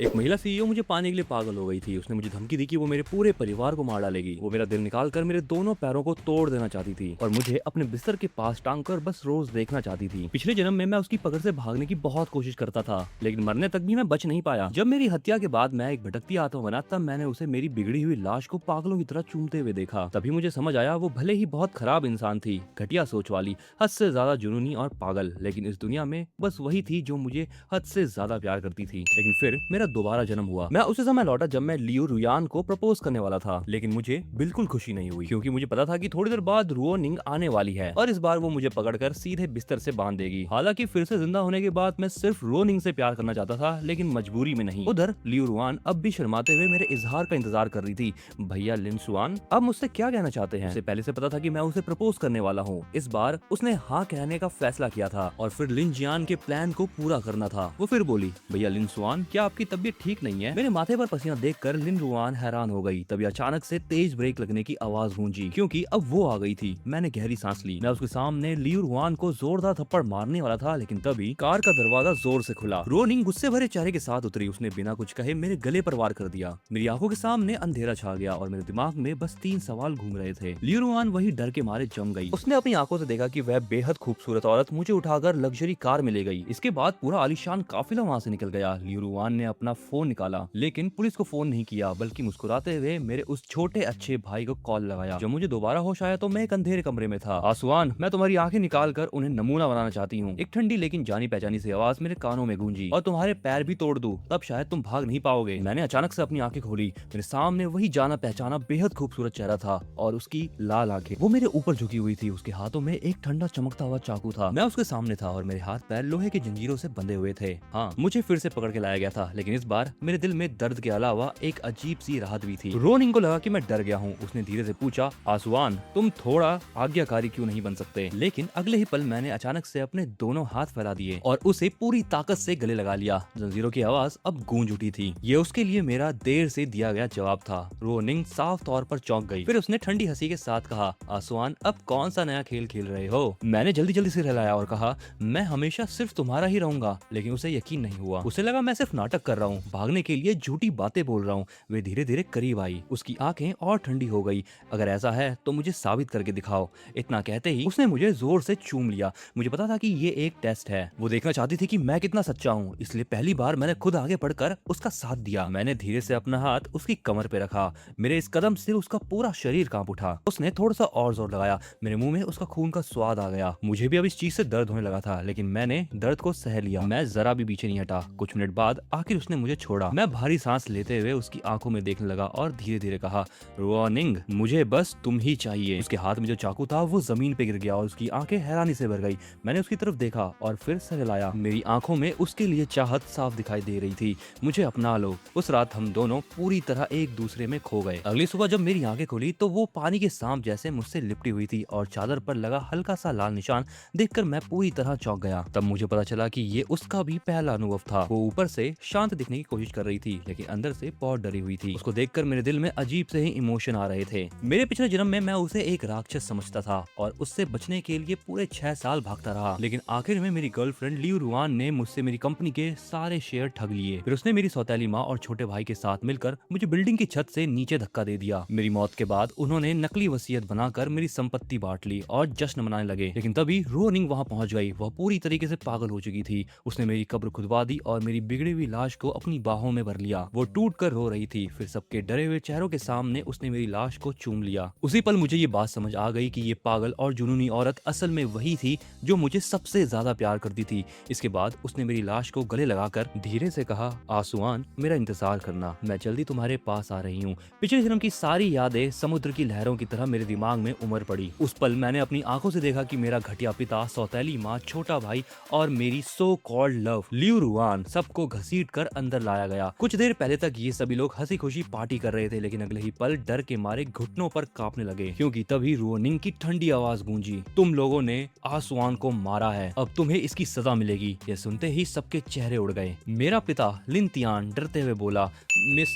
एक महिला सीईओ मुझे पाने के लिए पागल हो गई थी। उसने मुझे धमकी दी कि वो मेरे पूरे परिवार को मार डालेगी। वो मेरा दिल निकाल कर मेरे दोनों पैरों को तोड़ देना चाहती थी और मुझे अपने बिस्तर के पास टांग कर बस रोज देखना चाहती थी। पिछले जन्म में मैं उसकी पकड़ से भागने की बहुत कोशिश करता था, लेकिन मरने तक भी मैं बच नहीं पाया। जब मेरी हत्या के बाद मैं एक भटकती आत्मा बना, तब मैंने उसे मेरी बिगड़ी हुई लाश को पागलों की तरह चूमते हुए देखा। तभी मुझे समझ आया वो भले ही बहुत खराब इंसान थी, घटिया सोच वाली, हद से ज्यादा जुनूनी और पागल, लेकिन इस दुनिया में बस वही थी जो मुझे हद से ज्यादा प्यार करती थी। लेकिन फिर मेरा दोबारा जन्म हुआ। मैं उसे समय लौटा जब मैं लियो रुयान को प्रपोज करने वाला था, लेकिन मुझे बिल्कुल खुशी नहीं हुई, क्योंकि मुझे पता था कि थोड़ी देर बाद रुओ निंग आने वाली है और इस बार वो मुझे पकड़कर सीधे बिस्तर से बांध देगी। हालांकि फिर से जिंदा होने के बाद मैं सिर्फ रुओ निंग से प्यार करना चाहता था, लेकिन मजबूरी में नहीं। उधर लियो रुआन अब भी शर्माते हुए मेरे इजहार का इंतजार कर रही थी। भैया लिन सुआन अब मुझसे क्या कहना चाहते हैं? उसे पहले से पता था कि मैं उसे प्रपोज करने वाला हूँ। इस बार उसने हाँ कहने का फैसला किया था और फिर लिन जियान के प्लान को पूरा करना था। वो फिर बोली, भैया लिन सुआन, क्या आपकी तबीयत ठीक नहीं है? मेरे माथे पर पसीना देखकर लिन रुआन हैरान हो गई। तभी अचानक से तेज ब्रेक लगने की आवाज गूंजी, क्योंकि अब वो आ गई थी। मैंने गहरी सांस ली। मैं उसके सामने लियो रुआन को जोरदार थप्पड़ मारने वाला था, लेकिन तभी कार का दरवाजा जोर से खुला। रोनिंग गुस्से भरे चेहरे के साथ उतरी। उसने बिना कुछ कहे मेरे गले पर वार कर दिया। मेरी आंखों के सामने अंधेरा छा गया और मेरे दिमाग में बस 3 सवाल घूम रहे थे। लियो रुआन वही डर के मारे जम गई। उसने अपनी आंखों से देखा कि वह बेहद खूबसूरत औरत मुझे उठाकर लग्जरी कार में ले गई। इसके बाद पूरा आलीशान काफिला वहाँ से निकल गया। लियो रुआन ने अपना फोन निकाला, लेकिन पुलिस को फोन नहीं किया, बल्कि मुस्कुराते हुए मेरे उस छोटे अच्छे भाई को कॉल लगाया। जब मुझे दोबारा होश आया तो मैं एक अंधेरे कमरे में था। आसुआन, मैं तुम्हारी आंखें निकाल कर उन्हें नमूना बनाना चाहती हूँ। एक ठंडी लेकिन जानी पहचानी सी आवाज मेरे कानों में गूंजी। और तुम्हारे पैर भी तोड़ दूं, तब शायद तुम भाग नहीं पाओगे। मैंने अचानक से अपनी आंखें खोली। मेरे सामने वही जाना पहचाना बेहद खूबसूरत चेहरा था और उसकी लाल आंखें। वो मेरे ऊपर झुकी हुई थी। उसके हाथों में एक ठंडा चमकता हुआ चाकू था। मैं उसके सामने था और मेरे हाथ पैर लोहे की जंजीरों से बंधे हुए थे। हाँ, मुझे फिर से पकड़ के लाया गया था, लेकिन इस बार मेरे दिल में दर्द के अलावा एक अजीब सी राहत भी थी। रोनिंग को लगा कि मैं डर गया हूँ। उसने धीरे से पूछा, आसुआन, तुम थोड़ा आज्ञाकारी क्यों नहीं बन सकते? लेकिन अगले ही पल मैंने अचानक से अपने दोनों हाथ फैला दिए और उसे पूरी ताकत से गले लगा लिया। जंजीरों की आवाज अब गूंज उठी थी। ये उसके लिए मेरा देर से दिया गया जवाब था। रोनिंग साफ तौर पर चौंक गई। फिर उसने ठंडी हंसी के साथ कहा, आसुआन, अब कौन सा नया खेल खेल रहे हो? मैंने जल्दी जल्दी से हिलाया और कहा, मैं हमेशा सिर्फ तुम्हारा ही रहूंगा। लेकिन उसे यकीन नहीं हुआ। उसे लगा मैं सिर्फ नाटक कर रहा हूँ, भागने के लिए झूठी बातें बोल रहा हूँ। वे धीरे धीरे करीब आई। उसकी आंखें और ठंडी हो गई। अगर ऐसा है तो मुझे साबित करके दिखाओ। इतना कहते ही उसने मुझे जोर से चूम लिया। मुझे पता था कि ये एक टेस्ट है। वो देखना चाहती थी कि मैं कितना सच्चा हूँ, इसलिए पहली बार मैंने खुद आगे बढ़कर उसका साथ दिया। मैंने धीरे से अपना हाथ उसकी कमर पे रखा। मेरे इस कदम से उसका पूरा शरीर कांप उठा। उसने थोड़ा सा और जोर लगाया। मेरे मुंह में उसका खून का स्वाद आ गया। मुझे भी अब इस चीज से दर्द होने लगा था, लेकिन मैंने दर्द को सह लिया। मैं जरा भी पीछे नहीं हटा। कुछ मिनट बाद आखिर उसने मुझे छोड़ा। मैं भारी सांस लेते हुए उसकी आंखों में देखने लगा और धीरे धीरे कहा, रोनिंग, मुझे बस तुम ही चाहिए। उसके हाथ में जो चाकू था वो जमीन पे गिर गया और उसकी आंखें हैरानी से भर गई। मैंने उसकी तरफ देखा और फिर सर हिलाया। मेरी आंखों में उसके लिए चाहत साफ दिखाई दे रही थी। मुझे अपना लो। उस रात हम दोनों पूरी तरह एक दूसरे में खो गए। अगली सुबह जब मेरी आंखें खुली तो वो पानी के सांप जैसे मुझसे लिपटी हुई थी और चादर पर लगा हल्का सा लाल निशान देखकर मैं पूरी तरह चौंक गया। तब मुझे पता चला कि ये उसका भी पहला अनुभव था। वो ऊपर से शांत दिखने की कोशिश कर रही थी, लेकिन अंदर से बहुत डरी हुई थी। उसको देखकर मेरे दिल में अजीब से ही इमोशन आ रहे थे। मेरे पिछले जन्म में मैं उसे एक राक्षस समझता था और उससे बचने के लिए पूरे 6 साल भागता रहा, लेकिन आखिर में मेरी गर्लफ्रेंड लियो रुआन ने मुझसे मेरी कंपनी के सारे शेयर ठग लिए। फिर उसने मेरी सौतेली माँ और छोटे भाई के साथ मिलकर मुझे बिल्डिंग की छत से नीचे धक्का दे दिया। मेरी मौत के बाद उन्होंने नकली वसीयत बनाकर मेरी संपत्ति बांट ली और जश्न मनाने लगे। लेकिन तभी रोनिंग वहाँ पहुंच गई। वह पूरी तरीके से पागल हो चुकी थी। उसने मेरी कब्र खुदवा दी और मेरी बिगड़ी हुई लाश को अपनी बाहों में भर लिया। वो टूट कर रो रही थी। फिर सबके डरे हुए चेहरों के सामने उसने मेरी लाश को चूम लिया। उसी पल मुझे ये बात समझ आ गई कि ये पागल और जुनूनी औरत असल में वही थी जो मुझे सबसे ज्यादा प्यार करती थी। इसके बाद उसने मेरी लाश को गले लगाकर धीरे से कहा, आसुआन, मेरा इंतजार करना, मैं जल्दी तुम्हारे पास आ रही हूँ। पिछले जन्म की सारी यादें समुद्र की लहरों की तरह मेरे दिमाग में उमड़ पड़ी। उस पल मैंने अपनी आंखों से देखा कि मेरा घटिया पिता, सौतेली माँ, छोटा भाई और मेरी सो कॉल्ड लव लियो रुआन सबको घसीट कर अंदर लाया गया। कुछ देर पहले तक ये सभी लोग हंसी खुशी पार्टी कर रहे थे, लेकिन अगले ही पल डर के मारे घुटनों पर कांपने लगे, क्योंकि तभी रोनिंग की ठंडी आवाज गूंजी, तुम लोगों ने आसुआन को मारा है, अब तुम्हें इसकी सजा मिलेगी। यह सुनते ही सबके चेहरे उड़ गए। मेरा पिता लिन तियान डरते हुए बोला,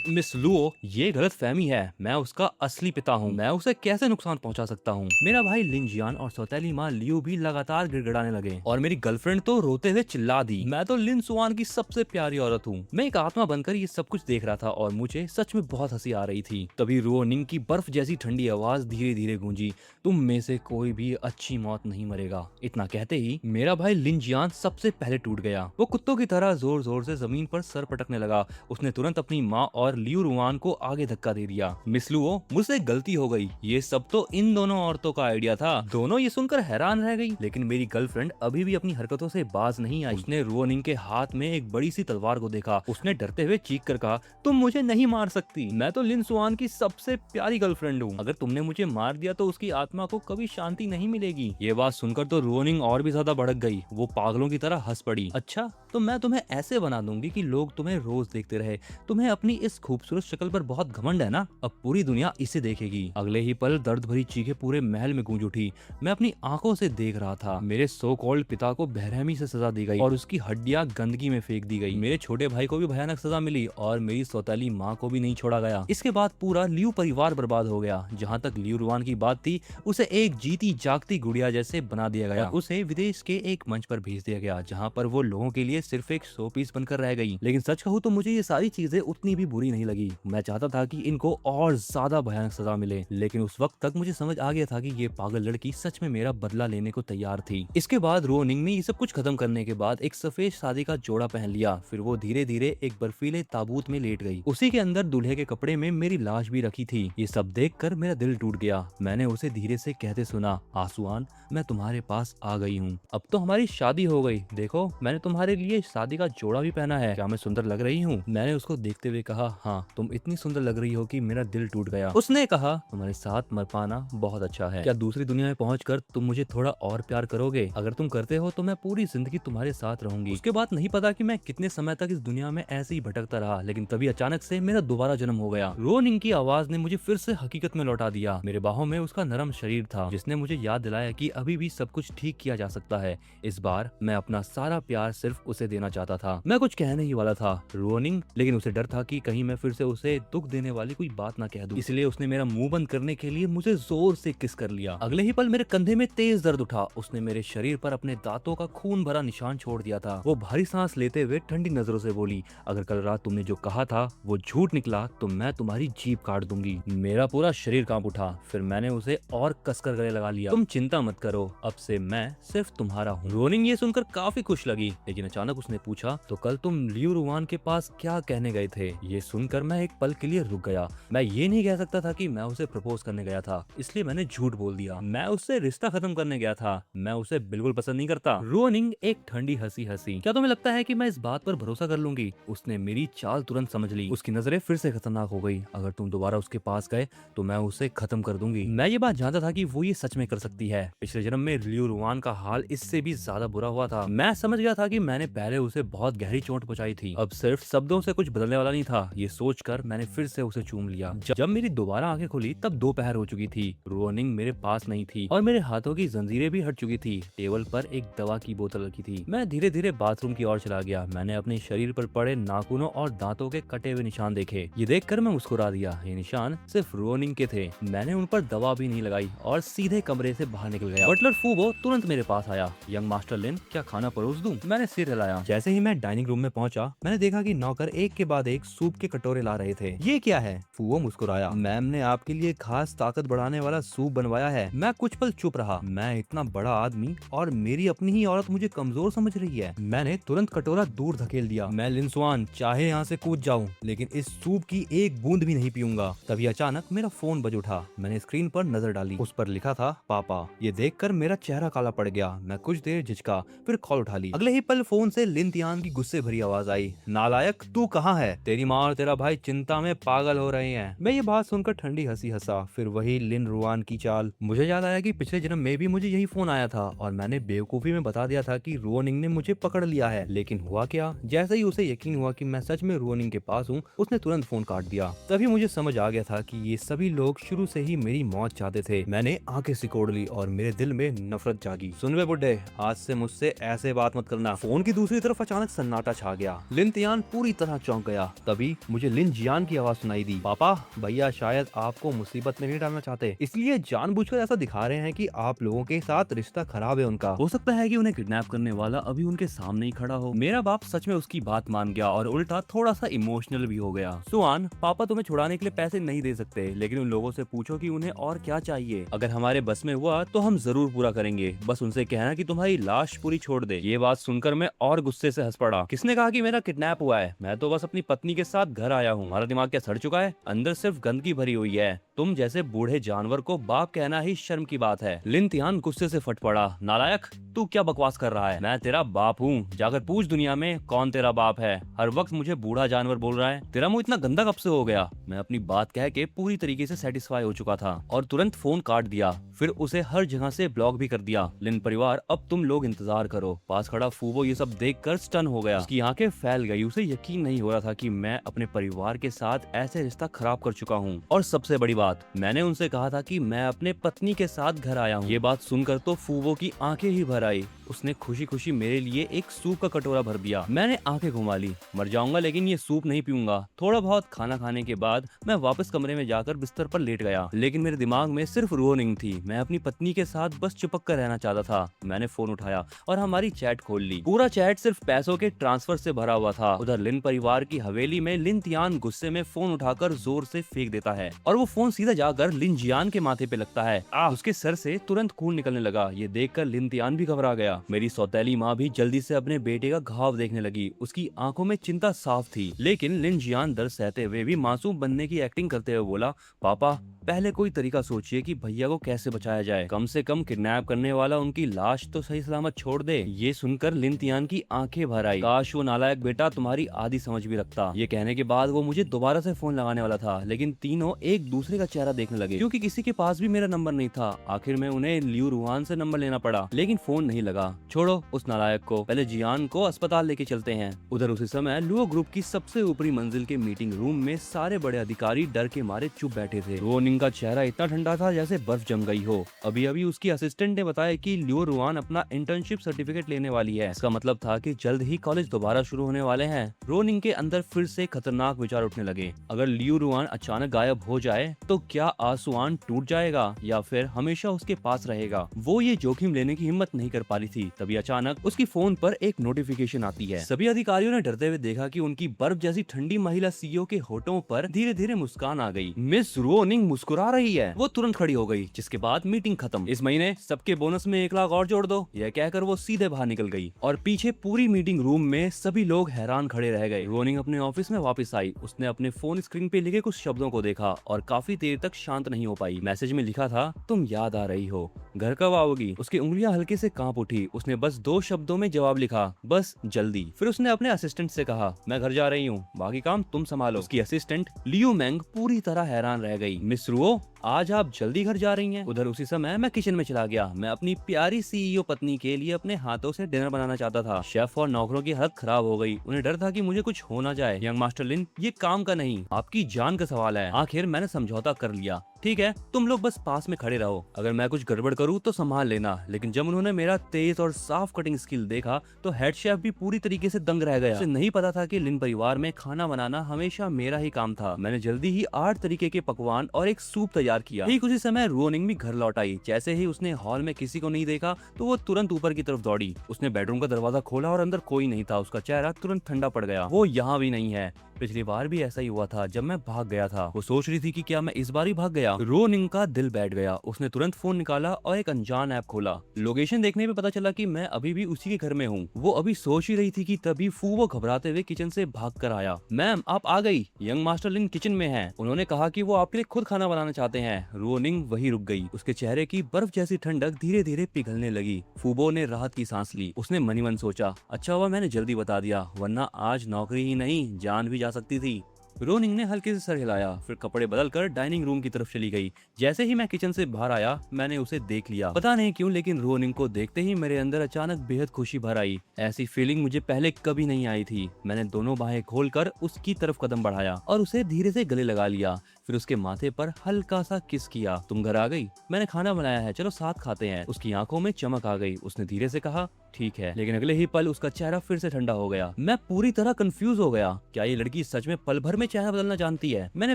मिस लुओ, ये गलत फहमी है, मैं उसका असली पिता हूँ, मैं उसे कैसे नुकसान पहुंचा सकता हूँ। मेरा भाई लिन जियान और सौतेली माँ लियो भी लगातार गिड़गिड़ाने लगे और मेरी गर्लफ्रेंड तो रोते हुए चिल्ला दी, मैं तो लिन सुआन की सबसे प्यारी औरत हूँ, मैं एक आत्मा बनकर ये सब कुछ देख रहा था और मुझे सच में बहुत हंसी आ रही थी। तभी रुओनिंग की बर्फ जैसी ठंडी आवाज धीरे धीरे गूंजी, तुम में से कोई भी अच्छी मौत नहीं मरेगा। इतना कहते ही मेरा भाई लिन जियान सबसे पहले टूट गया। वो कुत्तों की तरह जोर जोर से जमीन पर सर पटकने लगा। उसने तुरंत अपनी माँ और लियू रुआन को आगे धक्का दे दिया। मिस लुओ, मुझसे गलती हो गई, ये सब तो इन दोनों औरतों का आइडिया था। दोनों ये सुनकर हैरान रह गई, लेकिन मेरी गर्लफ्रेंड अभी भी अपनी हरकतों से बाज नहीं आई। उसने रुओनिंग के हाथ में एक बड़ी सी तलवार को देखा। उसने डरते हुए चीख कर कहा, तुम मुझे नहीं मार सकती, मैं तो लिन सुआन की सबसे प्यारी गर्लफ्रेंड हूँ। अगर तुमने मुझे मार दिया तो उसकी आत्मा को कभी शांति नहीं मिलेगी। ये बात सुनकर तो रुओनिंग और भी ज्यादा भड़क गई। वो पागलों की तरह हंस पड़ी। अच्छा, तो मैं तुम्हें ऐसे बना दूंगी कि लोग तुम्हें रोज देखते रहे। तुम्हें अपनी इस खूबसूरत शक्ल पर बहुत घमंड है ना, अब पूरी दुनिया इसे देखेगी। अगले ही पल दर्द भरी चीखें पूरे महल में गूंज उठी। मैं अपनी आंखों से देख रहा था। मेरे सो कॉल्ड पिता को बेरहमी से सजा दी गई और उसकी हड्डियां गंदगी में फेंक दी गई। मेरे छोटे भाई को भी भयानक सजा मिली और मेरी सौतेली माँ को भी नहीं छोड़ा गया। इसके बाद पूरा लियू परिवार बर्बाद हो गया। जहाँ तक लियू रुआन की बात थी, उसे एक जीती जागती गुड़िया जैसे बना दिया गया। उसे विदेश के एक मंच पर भेज दिया गया, जहाँ पर वो लोगों के लिए सिर्फ एक शो पीस बनकर रह गई। लेकिन सच कहूँ तो मुझे ये सारी चीजें उतनी भी बुरी नहीं लगी। मैं चाहता था कि इनको और ज्यादा भयानक सजा मिले, लेकिन उस वक्त तक मुझे समझ आ गया था कि ये पागल लड़की सच में मेरा बदला लेने को तैयार थी। इसके बाद रुओनिंग ने ये सब कुछ खत्म करने के बाद एक सफेद शादी का जोड़ा पहन लिया। फिर वो धीरे धीरे एक बर्फीले ताबूत में लेट गई। उसी के अंदर दूल्हे के कपड़े में मेरी लाश भी रखी थी। ये सब देखकर मेरा दिल टूट गया। मैंने उसे धीरे से कहते सुना, आसुआन, मैं तुम्हारे पास आ गई हूँ। अब तो हमारी शादी हो गई। देखो, मैंने तुम्हारे लिए शादी का जोड़ा भी पहना है। क्या मैं सुंदर लग रही हूँ? मैंने उसको देखते हुए कहा, हाँ, तुम इतनी सुंदर लग रही हो कि मेरा दिल टूट गया। उसने कहा, तुम्हारे साथ मर पाना बहुत अच्छा है। क्या दूसरी दुनिया में पहुंचकर तुम मुझे थोड़ा और प्यार करोगे? अगर तुम करते हो तो मैं पूरी जिंदगी तुम्हारे साथ रहूंगी। उसके बाद नहीं पता कि मैं कितने समय तक इस दुनिया में ऐसे ही भटकता रहा, लेकिन तभी अचानक से मेरा दोबारा जन्म हो गया। रुओनिंग की आवाज ने मुझे फिर से हकीकत में लौटा दिया। मेरे बाहों में उसका नरम शरीर था, जिसने मुझे याद दिलाया कि अभी भी सब कुछ ठीक किया जा सकता है। इस बार मैं अपना सारा प्यार सिर्फ उसे देना चाहता था। मैं कुछ कहने ही वाला था रुओनिंग, लेकिन उसे डर था कि कहीं मैं फिर से उसे दुख देने वाली कोई बात ना कह दूं। इसलिए उसने मेरा मुंह बंद करने के लिए मुझे जोर से किस कर लिया। अगले ही पल मेरे कंधे में तेज दर्द उठा। उसने मेरे शरीर पर अपने दांतों का खून भरा निशान छोड़ दिया था। वो भारी सांस लेते हुए ठंडी नजरों से बोली, अगर कल रात तुमने जो कहा था वो झूठ निकला तो मैं तुम्हारी जीभ काट दूंगी। मेरा पूरा शरीर कांप उठा। फिर मैंने उसे और कसकर गले लगा लिया। तुम चिंता मत करो, अब से मैं सिर्फ तुम्हारा हूँ। रुओनिंग ये सुनकर काफी खुश लगी, लेकिन अचानक उसने पूछा, तो कल तुम लियू रुआन के पास क्या कहने गए थे? ये सुनकर मैं एक पल के लिए रुक गया। मैं ये नहीं कह सकता था कि मैं उसे प्रपोज करने गया था, इसलिए मैंने झूठ बोल दिया। मैं उससे रिश्ता खत्म करने गया था। मैं उसे बिल्कुल पसंद नहीं करता। रुओनिंग एक ठंडी हंसी हंसी। क्या तुम्हें लगता है कि मैं इस बात पर भरोसा कर लूंगी? उसने मेरी चाल तुरंत समझ ली। उसकी नजरें फिर से खतरनाक हो गई। अगर तुम दोबारा उसके पास गए तो मैं उसे खत्म कर दूंगी। मैं ये बात जानता था कि वो ये सच में कर सकती है। पिछले जन्म में लियू रुआन का हाल इससे भी ज्यादा बुरा हुआ था। मैं समझ गया था कि मैंने पहले उसे बहुत गहरी चोट पहुंचाई थी। अब सिर्फ शब्दों से कुछ बदलने वाला नहीं था। ये सोचकर मैंने फिर से उसे चूम लिया। जब मेरी दोबारा आंखें खुली तब दोपहर हो चुकी थी। रुओनिंग मेरे पास नहीं थी और मेरे हाथों की जंजीरें भी हट चुकी थी। टेबल पर एक दवा की बोतल रखी थी। मैं धीरे धीरे बाथरूम की ओर चला गया। मैंने अपने शरीर पर पड़े नाखूनों और दांतों के कटे हुए निशान देखे। ये देखकर मैं मुस्कुरा दिया। ये निशान सिर्फ रुओनिंग के थे। मैंने उन पर दवा भी नहीं लगाई और सीधे कमरे से बाहर निकल गया। बटलर फूबो तुरंत मेरे पास आया। यंग मास्टर लिन, क्या खाना परोस दूं? मैंने सिर हिलाया। जैसे ही मैं डाइनिंग रूम में पहुंचा, मैंने देखा कि नौकर एक के बाद एक सूप के कटोरे ला रहे थे। ये क्या है? फूबो मुस्कुराया। मैम ने आपके लिए खास ताकत बढ़ाने वाला सूप बनवाया है। मैं कुछ पल चुप रहा। मैं इतना बड़ा आदमी और मेरी अपनी ही औरत मुझे कमजोर समझ रही है। मैंने तुरंत कटोरा दूर धकेल दिया। मैं लिन सुआन चाहे यहाँ से कूद जाऊं, लेकिन इस सूप की एक बूंद भी नहीं पीऊंगा। तभी अचानक मेरा फोन बज उठा। मैंने स्क्रीन पर नजर डाली। उस पर लिखा था पापा। ये देखकर मेरा चेहरा काला पड़ गया। मैं कुछ देर झिझका, फिर कॉल उठा ली। अगले ही पल फोन से लिन तियान की गुस्से भरी आवाज आई, नालायक, तू कहाँ है? तेरी माँ और तेरा भाई चिंता में पागल हो रहे हैं। मैं ये बात सुनकर ठंडी हंसी हंसा। फिर वही लिन रुआन की चाल। मुझे याद आया कि पिछले जन्म में भी मुझे यही फोन आया था और मैंने बेवकूफी में बता दिया था कि रुओनिंग ने मुझे पकड़ लिया है। लेकिन हुआ क्या, जैसे ही उसे यकीन हुआ कि मैं सच में रुओनिंग के पास हूँ, उसने तुरंत फोन काट दिया। तभी मुझे समझ आ गया था कि ये सभी लोग शुरू से ही मेरी मौत चाहते थे। मैंने आंखें सिकोड़ ली और मेरे दिल में नफरत जागी। सुन बे बुड्ढे, आज से मुझसे ऐसे बात मत करना। फोन की दूसरी तरफ अचानक सन्नाटा छा गया। लिन तियान पूरी तरह चौंक गया। तभी मुझे लिन जियान की आवाज सुनाई दी, पापा, भैया शायद आपको मुसीबत में नहीं डालना चाहते, इसलिए जानबूझकर ऐसा दिखा रहे हैं कि आप लोगों के साथ रिश्ता खराब है उनका। हो सकता है कि उन्हें किडनैप करने वाला अभी उनके सामने ही खड़ा हो। मेरा बाप सच में उसकी बात मान गया और उल्टा थोड़ा सा इमोशनल भी हो गया। सुआन, पापा तुम्हें छुड़ाने के लिए पैसे नहीं दे सकते, लेकिन उन लोगों से पूछो कि उन्हें और क्या चाहिए। अगर हमारे बस में हुआ तो हम जरूर पूरा करेंगे, बस उनसे कहना कि तुम्हारी लाश पूरी छोड़ दे। ये बात सुनकर मैं और गुस्से से हंस पड़ा। किसने कहा कि मेरा किडनैप हुआ है? मैं तो बस अपनी पत्नी के साथ घर आया हूँ। हमारा दिमाग क्या सड़ चुका है? अंदर सिर्फ गंदगी भरी हुई है। तुम जैसे बूढ़े जानवर को बाप कहना ही शर्म की बात है। लिन तियान गुस्से से फट पड़ा। नालायक, तू क्या बकवास कर रहा है? मैं तेरा बाप हूँ, जाकर पूछ दुनिया में कौन तेरा बाप है। हर वक्त मुझे बूढ़ा जानवर बोल रहा है। तेरा मुंह इतना गंदा कब से हो गया? मैं अपनी बात कह के पूरी तरीके से सेटिस्फाई हो चुका था और तुरंत फोन काट दिया, फिर उसे हर जगह से ब्लॉक भी कर दिया। लिन परिवार, अब तुम लोग इंतजार करो। पास खड़ा फूबो ये सब देखकर स्टन हो गया। उसकी आंखें फैल गई। उसे यकीन नहीं हो रहा था कि मैं अपने परिवार के साथ ऐसे रिश्ता खराब कर चुका हूँ। और सबसे बड़ी बात, मैंने उनसे कहा था कि मैं अपने पत्नी के साथ घर आया हूँ। ये बात सुनकर तो फूबो की आंखें ही भर आई। उसने खुशी खुशी मेरे लिए एक सूप का कटोरा भर दिया। मैंने आंखें घुमा ली। मर जाऊंगा लेकिन ये सूप नहीं पीऊंगा। थोड़ा बहुत खाना खाने के बाद मैं वापस कमरे में जाकर बिस्तर पर लेट गया, लेकिन मेरे दिमाग में सिर्फ रोनिंग थी। मैं अपनी पत्नी के साथ बस चिपक कर रहना चाहता था। मैंने फोन उठाया और हमारी चैट खोल ली। पूरा चैट सिर्फ पैसों के ट्रांसफर से भरा हुआ था। उधर लिन परिवार की हवेली में लिन तियान गुस्से में फोन उठाकर जोर से फेंक देता है और वो फोन सीधा जाकर लिन जियान के माथे पे लगता है। उसके सर से तुरंत खून निकलने लगा। ये देखकर लिन तियान भी घबरा गया। मेरी सौतेली माँ भी जल्दी से अपने बेटे का घाव देखने लगी। उसकी आंखों में चिंता साफ थी, लेकिन लिन जियान दर्द सहते हुए भी मासूम बनने की एक्टिंग करते हुए बोला, पापा पहले कोई तरीका सोचिए कि भैया को कैसे बचाया जाए। कम से कम किडनैप करने वाला उनकी लाश तो सही सलामत छोड़ दे। ये सुनकर लिन तियान की आंखें भर आई। काश वो नालायक बेटा तुम्हारी आधी समझ भी रखता। ये कहने के बाद वो मुझे दोबारा से फोन लगाने वाला था, लेकिन तीनों एक दूसरे का चेहरा देखने लगे, क्योंकि किसी के पास भी मेरा नंबर नहीं था। आखिर में उन्हें लियू रुआन से नंबर लेना पड़ा, लेकिन फोन नहीं लगा। छोड़ो उस नालायक को, पहले जियान को अस्पताल लेके चलते हैं। उधर उसी समय लुओ ग्रुप की सबसे ऊपरी मंजिल के मीटिंग रूम में सारे बड़े अधिकारी डर के मारे चुप बैठे थे। रोनिंग का चेहरा इतना ठंडा था जैसे बर्फ जम गई हो। अभी अभी उसकी असिस्टेंट ने बताया कि लियो रुआन अपना इंटर्नशिप सर्टिफिकेट लेने वाली है। इसका मतलब था कि जल्द ही कॉलेज दोबारा शुरू होने वाले हैं। रोनिंग के अंदर फिर से खतरनाक विचार उठने लगे। अगर लियो रुआन अचानक गायब हो जाए तो क्या आसुआन टूट जाएगा या फिर हमेशा उसके पास रहेगा? वो ये जोखिम लेने की हिम्मत नहीं कर पा रही थी। तभी अचानक उसकी फोन पर एक नोटिफिकेशन आती है। सभी अधिकारियों ने डरते हुए देखा कि उनकी बर्फ जैसी ठंडी महिला सीईओ के होठों पर धीरे धीरे मुस्कान आ गई। मिस रोनिंग मुस्कुरा रही है। वो तुरंत खड़ी हो गई, जिसके बाद मीटिंग खत्म। इस महीने सबके बोनस में 1 लाख और जोड़ दो, यह कहकर वो सीधे बाहर निकल गई और पीछे पूरी मीटिंग रूम में सभी लोग हैरान खड़े रह गए। रोनिंग अपने ऑफिस में वापस आई। उसने अपने फोन स्क्रीन पे लिखे कुछ शब्दों को देखा और काफी देर तक शांत नहीं हो पाई। मैसेज में लिखा था, तुम याद आ रही हो, घर कब आओगी? उसकी उंगलियां हल्के से कांप उठी। उसने बस 2 शब्दों में जवाब लिखा, बस जल्दी। फिर उसने अपने असिस्टेंट से कहा, मैं घर जा रही हूँ, बाकी काम तुम संभालो। उसकी असिस्टेंट लियू मेंग पूरी तरह हैरान रह गई। मिस रुओ, आज आप जल्दी घर जा रही हैं? उधर उसी समय मैं किचन में चला गया। मैं अपनी प्यारी सीईओ पत्नी के लिए अपने हाथों से डिनर बनाना चाहता था। शेफ और नौकरों की हालत खराब हो गई। उन्हें डर था कि मुझे कुछ हो ना जाए। यंग मास्टर लिन, ये काम का नहीं, आपकी जान का सवाल है। आखिर मैंने समझौता कर लिया। ठीक है, तुम लोग बस पास में खड़े रहो, अगर मैं कुछ गड़बड़ करूँ तो संभाल लेना। लेकिन जब उन्होंने मेरा तेज और साफ कटिंग स्किल देखा तो हेड शेफ भी पूरी तरीके से दंग रह गया। उसे नहीं पता था कि लिन परिवार में खाना बनाना हमेशा मेरा ही काम था। मैंने जल्दी ही 8 तरीके के पकवान और एक सूप तैयार किया। ठीक उसी समय रोनिंग भी घर लौट आई। जैसे ही उसने हॉल में किसी को नहीं देखा तो वो तुरंत ऊपर की तरफ दौड़ी। उसने बेडरूम का दरवाजा खोला और अंदर कोई नहीं था। उसका चेहरा तुरंत ठंडा पड़ गया। वो यहाँ भी नहीं है। पिछली बार भी ऐसा ही हुआ था जब मैं भाग गया था। वो सोच रही थी कि क्या मैं इस बार ही भाग गया। रोनिंग का दिल बैठ गया। उसने तुरंत फोन निकाला और एक अनजान ऐप खोला। लोकेशन देखने पे पता चला कि मैं अभी भी उसी के घर में हूँ। वो अभी सोच ही रही थी कि तभी फूबो घबराते हुए किचन से भाग कर आया। मैम, आप आ गई। यंग मास्टर लिन किचन में है। उन्होंने कहा कि वो आपके लिए खुद खाना बनाना चाहते हैं। रोनिंग वही रुक गई। उसके चेहरे की बर्फ जैसी ठंडक धीरे धीरे पिघलने लगी। फूबो ने राहत की सांस ली। उसने मनी मन सोचा, अच्छा हुआ मैंने जल्दी बता दिया, वरना आज नौकरी ही नहीं जान भी जा सकती थी। रोनिंग ने हल्के से सर हिलाया, फिर कपड़े बदलकर डाइनिंग रूम की तरफ चली गई। जैसे ही मैं किचन से बाहर आया मैंने उसे देख लिया। पता नहीं क्यों, लेकिन रोनिंग को देखते ही मेरे अंदर अचानक बेहद खुशी भर आई। ऐसी फीलिंग मुझे पहले कभी नहीं आई थी। मैंने दोनों बाहें खोलकर उसकी तरफ कदम बढ़ाया और उसे धीरे से गले लगा लिया। फिर उसके माथे पर हल्का सा किस किया। तुम घर आ गई? मैंने खाना बनाया है, चलो साथ खाते हैं। उसकी आंखों में चमक आ गई। उसने धीरे से कहा, ठीक है। लेकिन अगले ही पल उसका चेहरा फिर से ठंडा हो गया। मैं पूरी तरह कंफ्यूज हो गया। क्या ये लड़की सच में पल भर में चेहरा बदलना जानती है? मैंने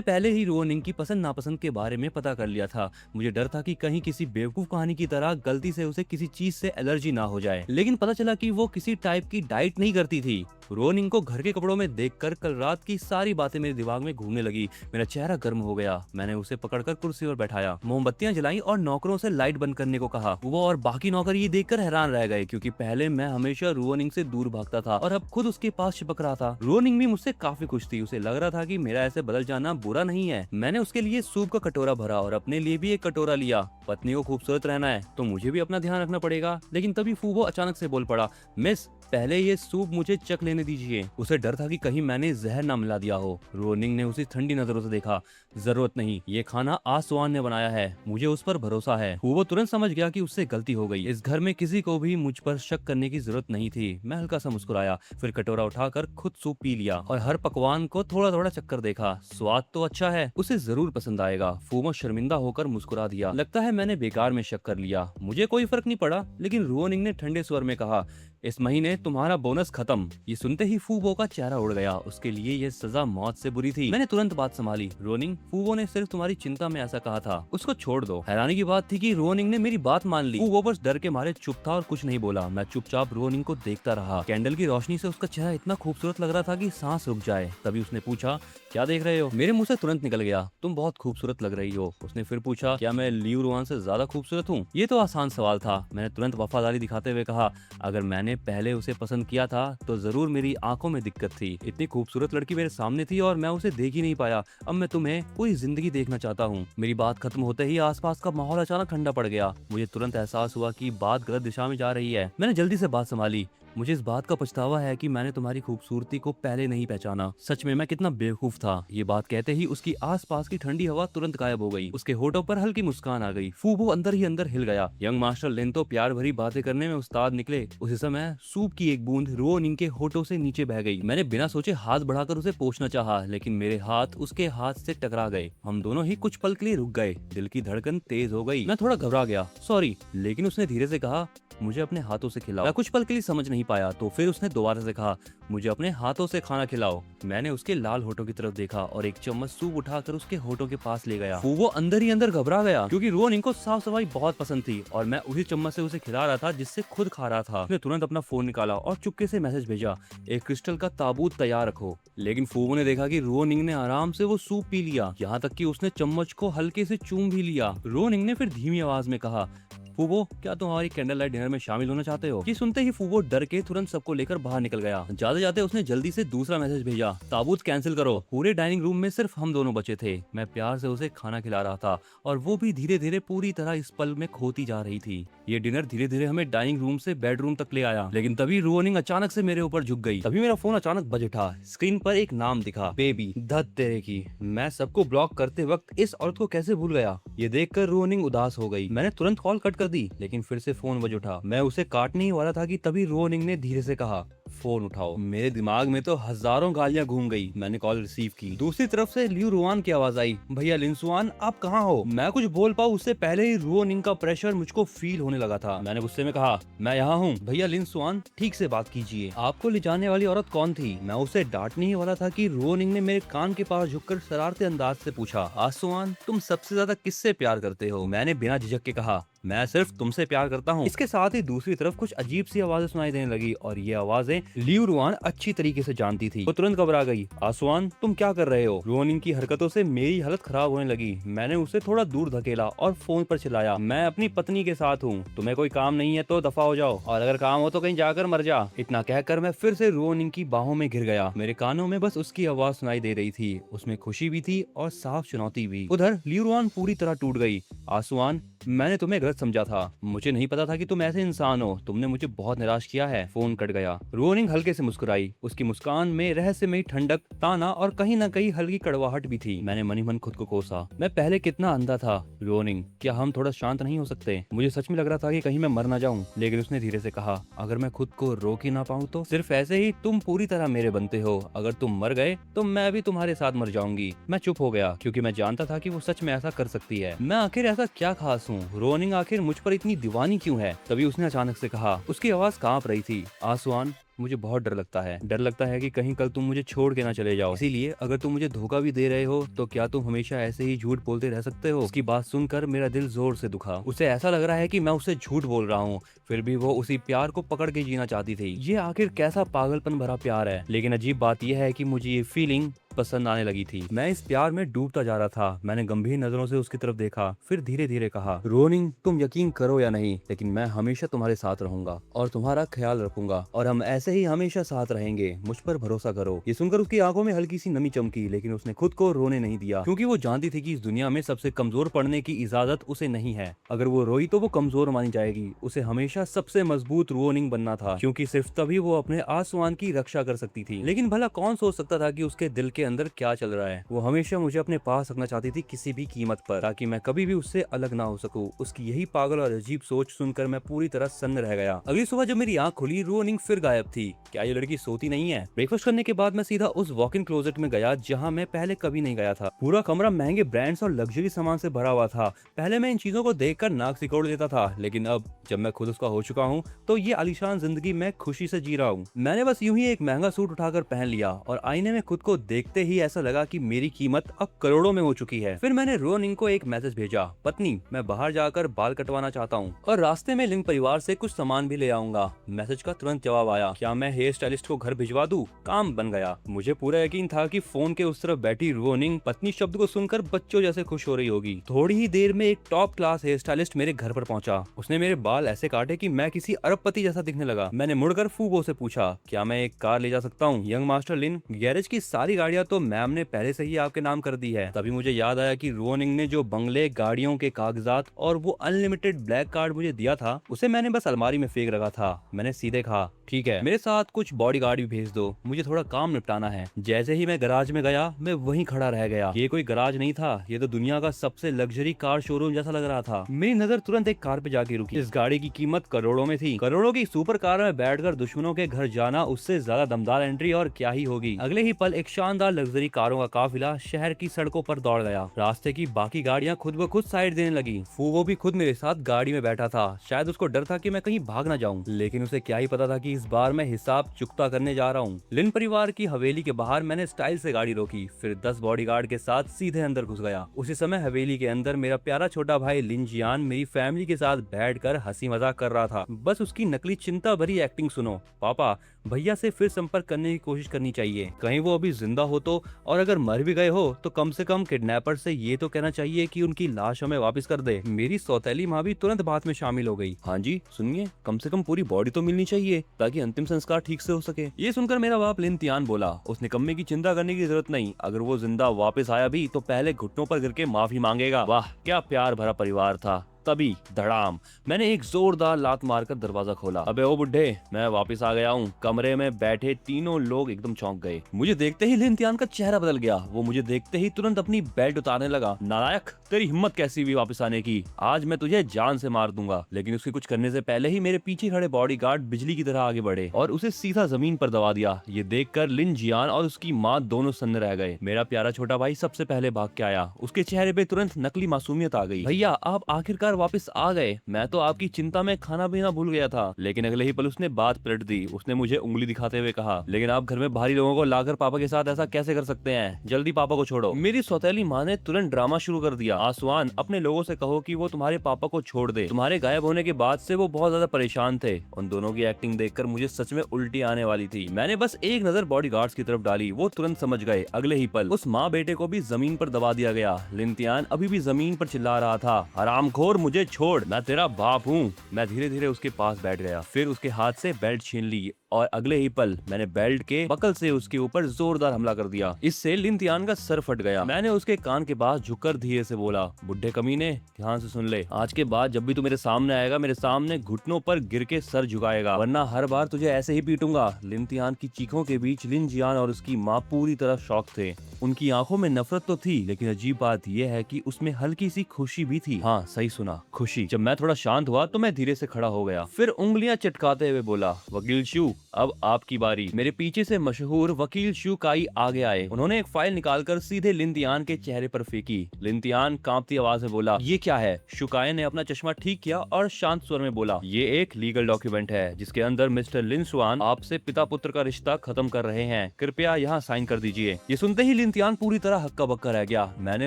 पहले ही रोनिंग की पसंद नापसंद के बारे में पता कर लिया था। मुझे डर था कि कहीं किसी बेवकूफ कहानी की तरह गलती से उसे किसी चीज से एलर्जी ना हो जाए। लेकिन पता चला कि वो किसी टाइप की डाइट नहीं करती थी। रोनिंग को घर के कपड़ों में देखकर कल रात की सारी बातें मेरे दिमाग में घूमने लगी। मेरा चेहरा गर्म हो गया। मैंने उसे पकड़कर कुर्सी पर बैठाया, मोमबत्तियां जलाई और नौकरों से लाइट बंद करने को कहा। वो और बाकी नौकर ये देखकर हैरान रह गए, क्योंकि पहले मैं हमेशा रोनिंग से दूर भागता था और अब खुद उसके पास चिपक रहा था। रोनिंग भी मुझसे काफी खुश थी। उसे लग रहा था कि मेरा ऐसे बदल जाना बुरा नहीं है। मैंने उसके लिए सूप का कटोरा भरा और अपने लिए भी एक कटोरा लिया। पत्नी को खूबसूरत रहना है तो मुझे भी अपना ध्यान रखना पड़ेगा। लेकिन तभी फूबो अचानक से बोल पड़ा, मिस, पहले ये सूप मुझे चख लेने दीजिए। उसे डर था कि कहीं मैंने जहर ना मिला दिया हो। रोनिंग ने उसे ठंडी नजरों से देखा। जरूरत नहीं, ये खाना आसवान ने बनाया है, मुझे उस पर भरोसा है। वो तुरंत समझ गया कि उससे गलती हो गई। इस घर में किसी को भी मुझ पर शक करने की जरूरत नहीं थी। मैं हल्का सा मुस्कुराया, फिर कटोरा उठाकर खुद सूप पी लिया और हर पकवान को थोड़ा थोड़ा चक्कर देखा। स्वाद तो अच्छा है, उसे जरूर पसंद आएगा। फूमो शर्मिंदा होकर मुस्कुरा दिया। लगता है मैंने बेकार में शक कर लिया। मुझे कोई फर्क नहीं पड़ा। लेकिन रोनिंग ने ठंडे स्वर में कहा, इस महीने तुम्हारा बोनस खत्म। ये सुनते ही फूबो का चेहरा उड़ गया। उसके लिए ये सजा मौत से बुरी थी। मैंने तुरंत बात संभाली, रोनिंग, फूबो ने सिर्फ तुम्हारी चिंता में ऐसा कहा था, उसको छोड़ दो। हैरानी की बात थी कि रोनिंग ने मेरी बात मान ली। फूबो बस डर के मारे चुप था और कुछ नहीं बोला। मैं चुपचाप रोनिंग को देखता रहा। कैंडल की रोशनी से उसका चेहरा इतना खूबसूरत लग रहा था कि सांस रुक जाए। तभी उसने पूछा, क्या देख रहे हो? मेरे मुंह से तुरंत निकल गया, तुम बहुत खूबसूरत लग रही हो। उसने फिर पूछा, क्या मैं लियू रुआन से ज्यादा खूबसूरत हूँ? ये तो आसान सवाल था। मैंने तुरंत वफादारी दिखाते हुए कहा, अगर मैंने पहले उसे पसंद किया था तो जरूर मेरी आंखों में दिक्कत थी। इतनी खूबसूरत लड़की मेरे सामने थी और मैं उसे देख ही नहीं पाया। अब मैं तुम्हें पूरी जिंदगी देखना चाहता हूँ। मेरी बात खत्म होते ही आसपास का माहौल अचानक ठंडा पड़ गया। मुझे तुरंत एहसास हुआ कि बात गलत दिशा में जा रही है। मैंने जल्दी से बात संभाली, मुझे इस बात का पछतावा है कि मैंने तुम्हारी खूबसूरती को पहले नहीं पहचाना। सच में मैं कितना बेवकूफ था। ये बात कहते ही उसकी आसपास की ठंडी हवा तुरंत गायब हो गई। उसके होठों पर हल्की मुस्कान आ गई। फूबो अंदर ही अंदर हिल गया। यंग मास्टर लिन तो प्यार भरी बातें करने में उस्ताद निकले। उसी समय सूप की एक बूंद रोनिंग के होठों से नीचे बह गई। मैंने बिना सोचे हाथ बढ़ाकर उसे पोंछना चाहा, लेकिन मेरे हाथ उसके हाथ से टकरा गए। हम दोनों ही कुछ पल के लिए रुक गए। दिल की धड़कन तेज हो गई। मैं थोड़ा घबरा गया, सॉरी। लेकिन उसने धीरे से कहा, मुझे अपने हाथों से खिलाओ। मैं कुछ पल के लिए समझ नहीं पाया, तो फिर उसने दोबारा से कहा, मुझे अपने हाथों से खाना खिलाओ। मैंने उसके लाल होठों की तरफ देखा और एक चम्मच सूप उठाकर उसके होठों के पास ले गया। वो अंदर ही अंदर घबरा गया, क्योंकि रोनिंग को साफ सफाई बहुत पसंद थी और मैं उसी चम्मच से उसे खिला रहा था जिससे खुद खा रहा था। उसने तुरंत अपना फोन निकाला और चुपके से मैसेज भेजा, एक क्रिस्टल का ताबूत तैयार रखो। लेकिन फूबो ने देखा कि रोनिंग ने आराम से वो सूप पी लिया, यहाँ तक कि उसने चम्मच को हल्के से चूम भी लिया। रोनिंग ने फिर धीमी आवाज में कहा, फूबो, क्या तुम हमारी कैंडल लाइट डिनर में शामिल होना चाहते हो? ये सुनते ही फूबो डर के तुरंत सबको लेकर बाहर निकल गया। जाते जाते उसने जल्दी से दूसरा मैसेज भेजा, ताबूत कैंसिल करो। पूरे डाइनिंग रूम में सिर्फ हम दोनों बचे थे। मैं प्यार से उसे खाना खिला रहा था और वो भी धीरे धीरे पूरी तरह इस पल में खोती जा रही थी। ये डिनर धीरे धीरे हमें डाइनिंग रूम से बेडरूम तक ले आया। लेकिन तभी रोनिंग अचानक से मेरे ऊपर झुक गई। तभी मेरा फोन अचानक बज उठा। स्क्रीन पर एक नाम दिखा, बेबी। धत तेरे की, मैं सबको ब्लॉक करते वक्त इस औरत को कैसे भूल गया? ये देखकर रोनिंग उदास हो गई। मैंने तुरंत कॉल कट कर दी, लेकिन फिर से फोन बज उठा। मैं उसे काटने ही वाला था कि तभी रोनिंग ने धीरे से कहा, फोन उठाओ। मेरे दिमाग में तो हजारों गालियां घूम गई। मैंने कॉल रिसीव की। दूसरी तरफ से लियू रुआन की आवाज आई, भैया लिनसुआन, आप कहाँ हो? मैं कुछ बोल पाऊं उससे पहले ही रोनिंग का प्रेशर मुझको फील होने लगा था। मैंने गुस्से में कहा, मैं यहाँ हूँ। भैया लिनसुआन, ठीक से बात कीजिए। आपको ले जाने वाली औरत कौन थी? मैं उसे डांटने ही वाला था कि रोनिंग ने मेरे कान के पास झुककर शरारती अंदाज से पूछा, आसुआन, तुम सबसे ज्यादा किससे प्यार करते हो? मैंने बिना झिझक के कहा, मैं सिर्फ तुमसे प्यार करता हूँ। इसके साथ ही दूसरी तरफ कुछ अजीब सी आवाजें सुनाई देने लगी और ये आवाजें लियू रुआन अच्छी तरीके से जानती थी। वो तुरंत घबरा गई। आसुआन, तुम क्या कर रहे हो? रोनिंग की हरकतों से मेरी हालत खराब होने लगी। मैंने उसे थोड़ा दूर धकेला और फोन पर चिल्लाया, मैं अपनी पत्नी के साथ हूँ। तुम्हें कोई काम नहीं है तो दफा हो जाओ, और अगर काम हो तो कहीं जाकर मर जा। इतना कहकर मैं फिर से रोनिंग की बाहों में घिर गया। मेरे कानों में बस उसकी आवाज सुनाई दे रही थी। उसमें खुशी भी थी और साफ चुनौती भी। उधर लियू रुआन पूरी तरह टूट गई। आसुआन, मैंने तुम्हें गलत समझा था। मुझे नहीं पता था कि तुम ऐसे इंसान हो। तुमने मुझे बहुत निराश किया है। फोन कट गया। रोनिंग हल्के से मुस्कुराई। उसकी मुस्कान में रहस्यमयी ठंडक, ताना और कहीं न कहीं हल्की कड़वाहट भी थी। मैंने मनी मन खुद को कोसा। मैं पहले कितना अंधा था। रोनिंग, क्या हम थोड़ा शांत नहीं हो सकते? मुझे सच में लग रहा था कि कहीं मैं मर ना जाऊं। लेकिन उसने धीरे से कहा, अगर मैं खुद को रोक ही ना पाऊं तो? सिर्फ ऐसे ही तुम पूरी तरह मेरे बनते हो। अगर तुम मर गए तो मैं भी तुम्हारे साथ मर जाऊंगी। मैं चुप हो गया, क्योंकि मैं जानता था कि वो सच में ऐसा कर सकती है। मैं आखिर ऐसा क्या खास हूँ? रोनिंग आखिर मुझ पर इतनी दीवानी क्यों है? तभी उसने अचानक से कहा, उसकी आवाज कांप रही थी, आसुआन, मुझे बहुत डर लगता है। डर लगता है कि कहीं कल तुम मुझे छोड़ के ना चले जाओ। इसीलिए अगर तुम मुझे धोखा भी दे रहे हो तो क्या तुम हमेशा ऐसे ही झूठ बोलते रह सकते हो? उसकी बात सुनकर मेरा दिल जोर से दुखा। उसे ऐसा लग रहा है कि मैं उससे झूठ बोल रहा हूँ, फिर भी वो उसी प्यार को पकड़ के जीना चाहती थी। ये आखिर कैसा पागलपन भरा प्यार है। लेकिन अजीब बात यह है कि मुझे ये फीलिंग पसंद आने लगी थी। मैं इस प्यार में डूबता जा रहा था। मैंने गंभीर नजरों से उसकी तरफ देखा, फिर धीरे धीरे कहा, रोनिंग, तुम यकीन करो या नहीं, लेकिन मैं हमेशा तुम्हारे साथ रहूंगा और तुम्हारा ख्याल रखूंगा और हम ऐसे ही हमेशा साथ रहेंगे। मुझ पर भरोसा करो। ये सुनकर उसकी आंखों में हल्की सी नमी चमकी, लेकिन उसने खुद को रोने नहीं दिया, क्योंकि वो जानती थी कि इस दुनिया में सबसे कमजोर पड़ने की इजाजत उसे नहीं है। अगर वो रोई तो वो कमजोर मानी जाएगी। उसे हमेशा सबसे मजबूत रोनिंग बनना था, क्योंकि सिर्फ तभी वो अपने आसमान की रक्षा कर सकती थी। लेकिन भला कौन सोच सकता था कि उसके दिल के अंदर क्या चल रहा है। वो हमेशा मुझे अपने पास रखना चाहती थी, किसी भी कीमत पर, ताकि मैं कभी भी उससे अलग ना हो सकूं। उसकी यही पागल और अजीब सोच सुनकर मैं पूरी तरह सन्न रह गया। अगली सुबह जब मेरी आंख खुली, रोनिंग फिर गायब थी। क्या ये लड़की सोती नहीं है? ब्रेकफास्ट करने के बाद मैं सीधा उस वॉक इन क्लोजेट में गया जहाँ मैं पहले कभी नहीं गया था। पूरा कमरा महंगे ब्रांड्स और लग्जरी सामान से भरा हुआ था। पहले मैं इन चीजों को देखकर नाक सिकोड़ लेता था, लेकिन अब जब मैं खुद उसका हो चुका हूँ तो ये आलीशान जिंदगी मैं खुशी से जी रहा हूँ। मैंने बस यूं ही एक महंगा सूट उठाकर पहन लिया और आईने में खुद को देखते ही ऐसा लगा कि मेरी कीमत अब करोड़ों में हो चुकी है। फिर मैंने रोनिंग को एक मैसेज भेजा, पत्नी, मैं बाहर जाकर बाल कटवाना चाहता हूँ और रास्ते में लिंग परिवार से कुछ सामान भी ले आऊंगा। मैसेज का तुरंत जवाब आया, क्या मैं हेयर स्टाइलिस्ट को घर भिजवा दूं? काम बन गया। मुझे पूरा यकीन था कि फोन के उस तरफ बैठी रोनिंग पत्नी शब्द को सुनकर बच्चों जैसे खुश हो रही होगी। थोड़ी ही देर में एक टॉप क्लास हेयर स्टाइलिस्ट मेरे घर पर पहुंचा। उसने मेरे बाल ऐसे काटे कि मैं किसी अरबपति जैसा दिखने लगा। मैंने मुड़कर फूबो से पूछा, क्या मैं एक कार ले जा सकता हूँ? यंग मास्टर लिन, गैरेज की सारी गाड़ियाँ तो मैम ने पहले से ही आपके नाम कर दी है। तभी मुझे याद आया कि रोनिंग ने जो बंगले, गाड़ियों के कागजात और वो अनलिमिटेड ब्लैक कार्ड मुझे दिया था, उसे मैंने बस अलमारी में फेंक रखा था। मैंने सीधे कहा, ठीक है, मेरे साथ कुछ बॉडीगार्ड भी भेज दो, मुझे थोड़ा काम निपटाना है। जैसे ही मैं गराज में गया, मैं वहीं खड़ा रह गया। ये कोई गराज नहीं था, ये तो दुनिया का सबसे लग्जरी कार शोरूम जैसा लग रहा था। मेरी नजर तुरंत एक कार पे जाके रुकी। इस गाड़ी की कीमत करोड़ों में थी। करोड़ों की सुपर कार में बैठकर दुश्मनों के घर जाना, उससे ज्यादा दमदार एंट्री और क्या ही होगी। अगले ही पल एक शानदार लग्जरी कारों का काफिला शहर की सड़कों पर दौड़ गया। रास्ते की बाकी गाड़ियां खुद ब खुद साइड देने लगी। फूवो भी खुद मेरे साथ गाड़ी में बैठा था। शायद उसको डर था कि मैं कहीं भाग ना जाऊं, लेकिन उसे क्या ही पता था कि इस बार मैं हिसाब चुकता करने जा रहा हूँ। लिन परिवार की हवेली के बाहर मैंने स्टाइल से गाड़ी रोकी, फिर 10 बॉडीगार्ड के साथ सीधे अंदर घुस गया। उसी समय हवेली के अंदर मेरा प्यारा छोटा भाई लिन जियान मेरी फैमिली के साथ बैठकर हंसी मजाक कर रहा था। बस उसकी नकली चिंता भरी एक्टिंग सुनो। पापा, भैया से फिर संपर्क करने की कोशिश करनी चाहिए, कहीं वो अभी जिंदा हो तो, और अगर मर भी गए हो तो कम से कम किडनैपर से ये तो कहना चाहिए कि उनकी लाश हमें वापस कर दे। मेरी सौतेली माँ भी तुरंत बात में शामिल हो गई। हाँ जी सुनिए, कम से कम पूरी बॉडी तो मिलनी चाहिए ताकि अंतिम संस्कार ठीक से हो सके। ये सुनकर मेरा बाप लिन तियान बोला, उस निकम्मे की चिंता करने की जरूरत नहीं, अगर वो जिंदा वापस आया भी तो पहले घुटनों पर गिर के माफी मांगेगा। वाह क्या प्यार भरा परिवार था। तभी धड़ाम, मैंने एक जोरदार लात मारकर दरवाजा खोला। अबे ओ बुड्ढे, मैं वापस आ गया हूँ। कमरे में बैठे तीनों लोग एकदम चौंक गए। मुझे देखते ही लिन तियान का चेहरा बदल गया। वो मुझे देखते ही तुरंत अपनी बेल्ट उतारने लगा। नालायक, तेरी हिम्मत कैसी हुई वापस आने की? आज मैं तुझे जान से मार दूंगा। लेकिन उसके कुछ करने से पहले ही मेरे पीछे खड़े बॉडीगार्ड बिजली की तरह आगे बढ़े और उसे सीधा जमीन पर दबा दिया। ये देखकर लिन जियान और उसकी माँ दोनों सन्न रह गए। मेरा प्यारा छोटा भाई सबसे पहले भाग के आया। उसके चेहरे पे तुरंत नकली मासूमियत आ गई। भैया, आप आखिरकार वापस आ गए। मैं तो आपकी चिंता में खाना पीना भूल गया था। लेकिन अगले ही पल उसने बात पलट दी। उसने मुझे उंगली दिखाते हुए कहा, लेकिन आप घर में भारी लोगों को लाकर पापा के साथ ऐसा कैसे कर सकते हैं? जल्दी पापा को छोड़ो। मेरी सौतेली माँ ने तुरंत ड्रामा शुरू कर दिया। आसवान, अपने लोगों से कहो कि वो तुम्हारे पापा को छोड़ दे। तुम्हारे गायब होने के बाद से वो बहुत ज्यादा परेशान थे। उन दोनों की एक्टिंग देखकर मुझे सच में उल्टी आने वाली थी। मैंने बस एक नजर बॉडीगार्ड्स की तरफ डाली। वो तुरंत समझ गए। अगले ही पल उस माँ बेटे को भी जमीन पर दबा दिया गया। लिन तियान अभी भी जमीन पर चिल्ला रहा था, हरामखोर, मुझे छोड़, मैं तेरा बाप हूँ। मैं धीरे धीरे उसके पास बैठ गया, फिर उसके हाथ से बेल्ट छीन ली और अगले ही पल मैंने बेल्ट के बकल से उसके ऊपर जोरदार हमला कर दिया। इससे लिन तियान का सर फट गया। मैंने उसके कान के पास झुककर धीरे से बोला, बुड्ढे कमीने, ध्यान से सुन ले, आज के बाद जब भी तू मेरे सामने आएगा, मेरे सामने घुटनों पर गिर के सर झुकाएगा, वरना हर बार तुझे ऐसे ही पीटूंगा। लिन तियान की चीखों के बीच लिन जियान और उसकी माँ पूरी तरह शॉक थे। उनकी आंखों में नफरत तो थी, लेकिन अजीब बात यह है कि उसमें हल्की सी खुशी भी थी। हाँ सही सुना, खुशी। जब मैं थोड़ा शांत हुआ तो मैं धीरे से खड़ा हो गया, फिर उंगलियां चटकाते हुए बोला, वकील शू, अब आपकी बारी। मेरे पीछे से मशहूर वकील शू काई आगे आए। उन्होंने एक फाइल निकालकर सीधे लिंतियान के चेहरे पर फेंकी। लिंतियान कांपती आवाज में बोला, ये क्या है? शुकाई ने अपना चश्मा ठीक किया और शांत स्वर में बोला, ये एक लीगल डॉक्यूमेंट है जिसके अंदर मिस्टर लिन स्वान आपसे पिता पुत्र का रिश्ता खत्म कर रहे हैं। कृपया यहाँ साइन कर दीजिए। ये सुनते ही लिंतियान पूरी तरह हक्का बक्का रह गया। मैंने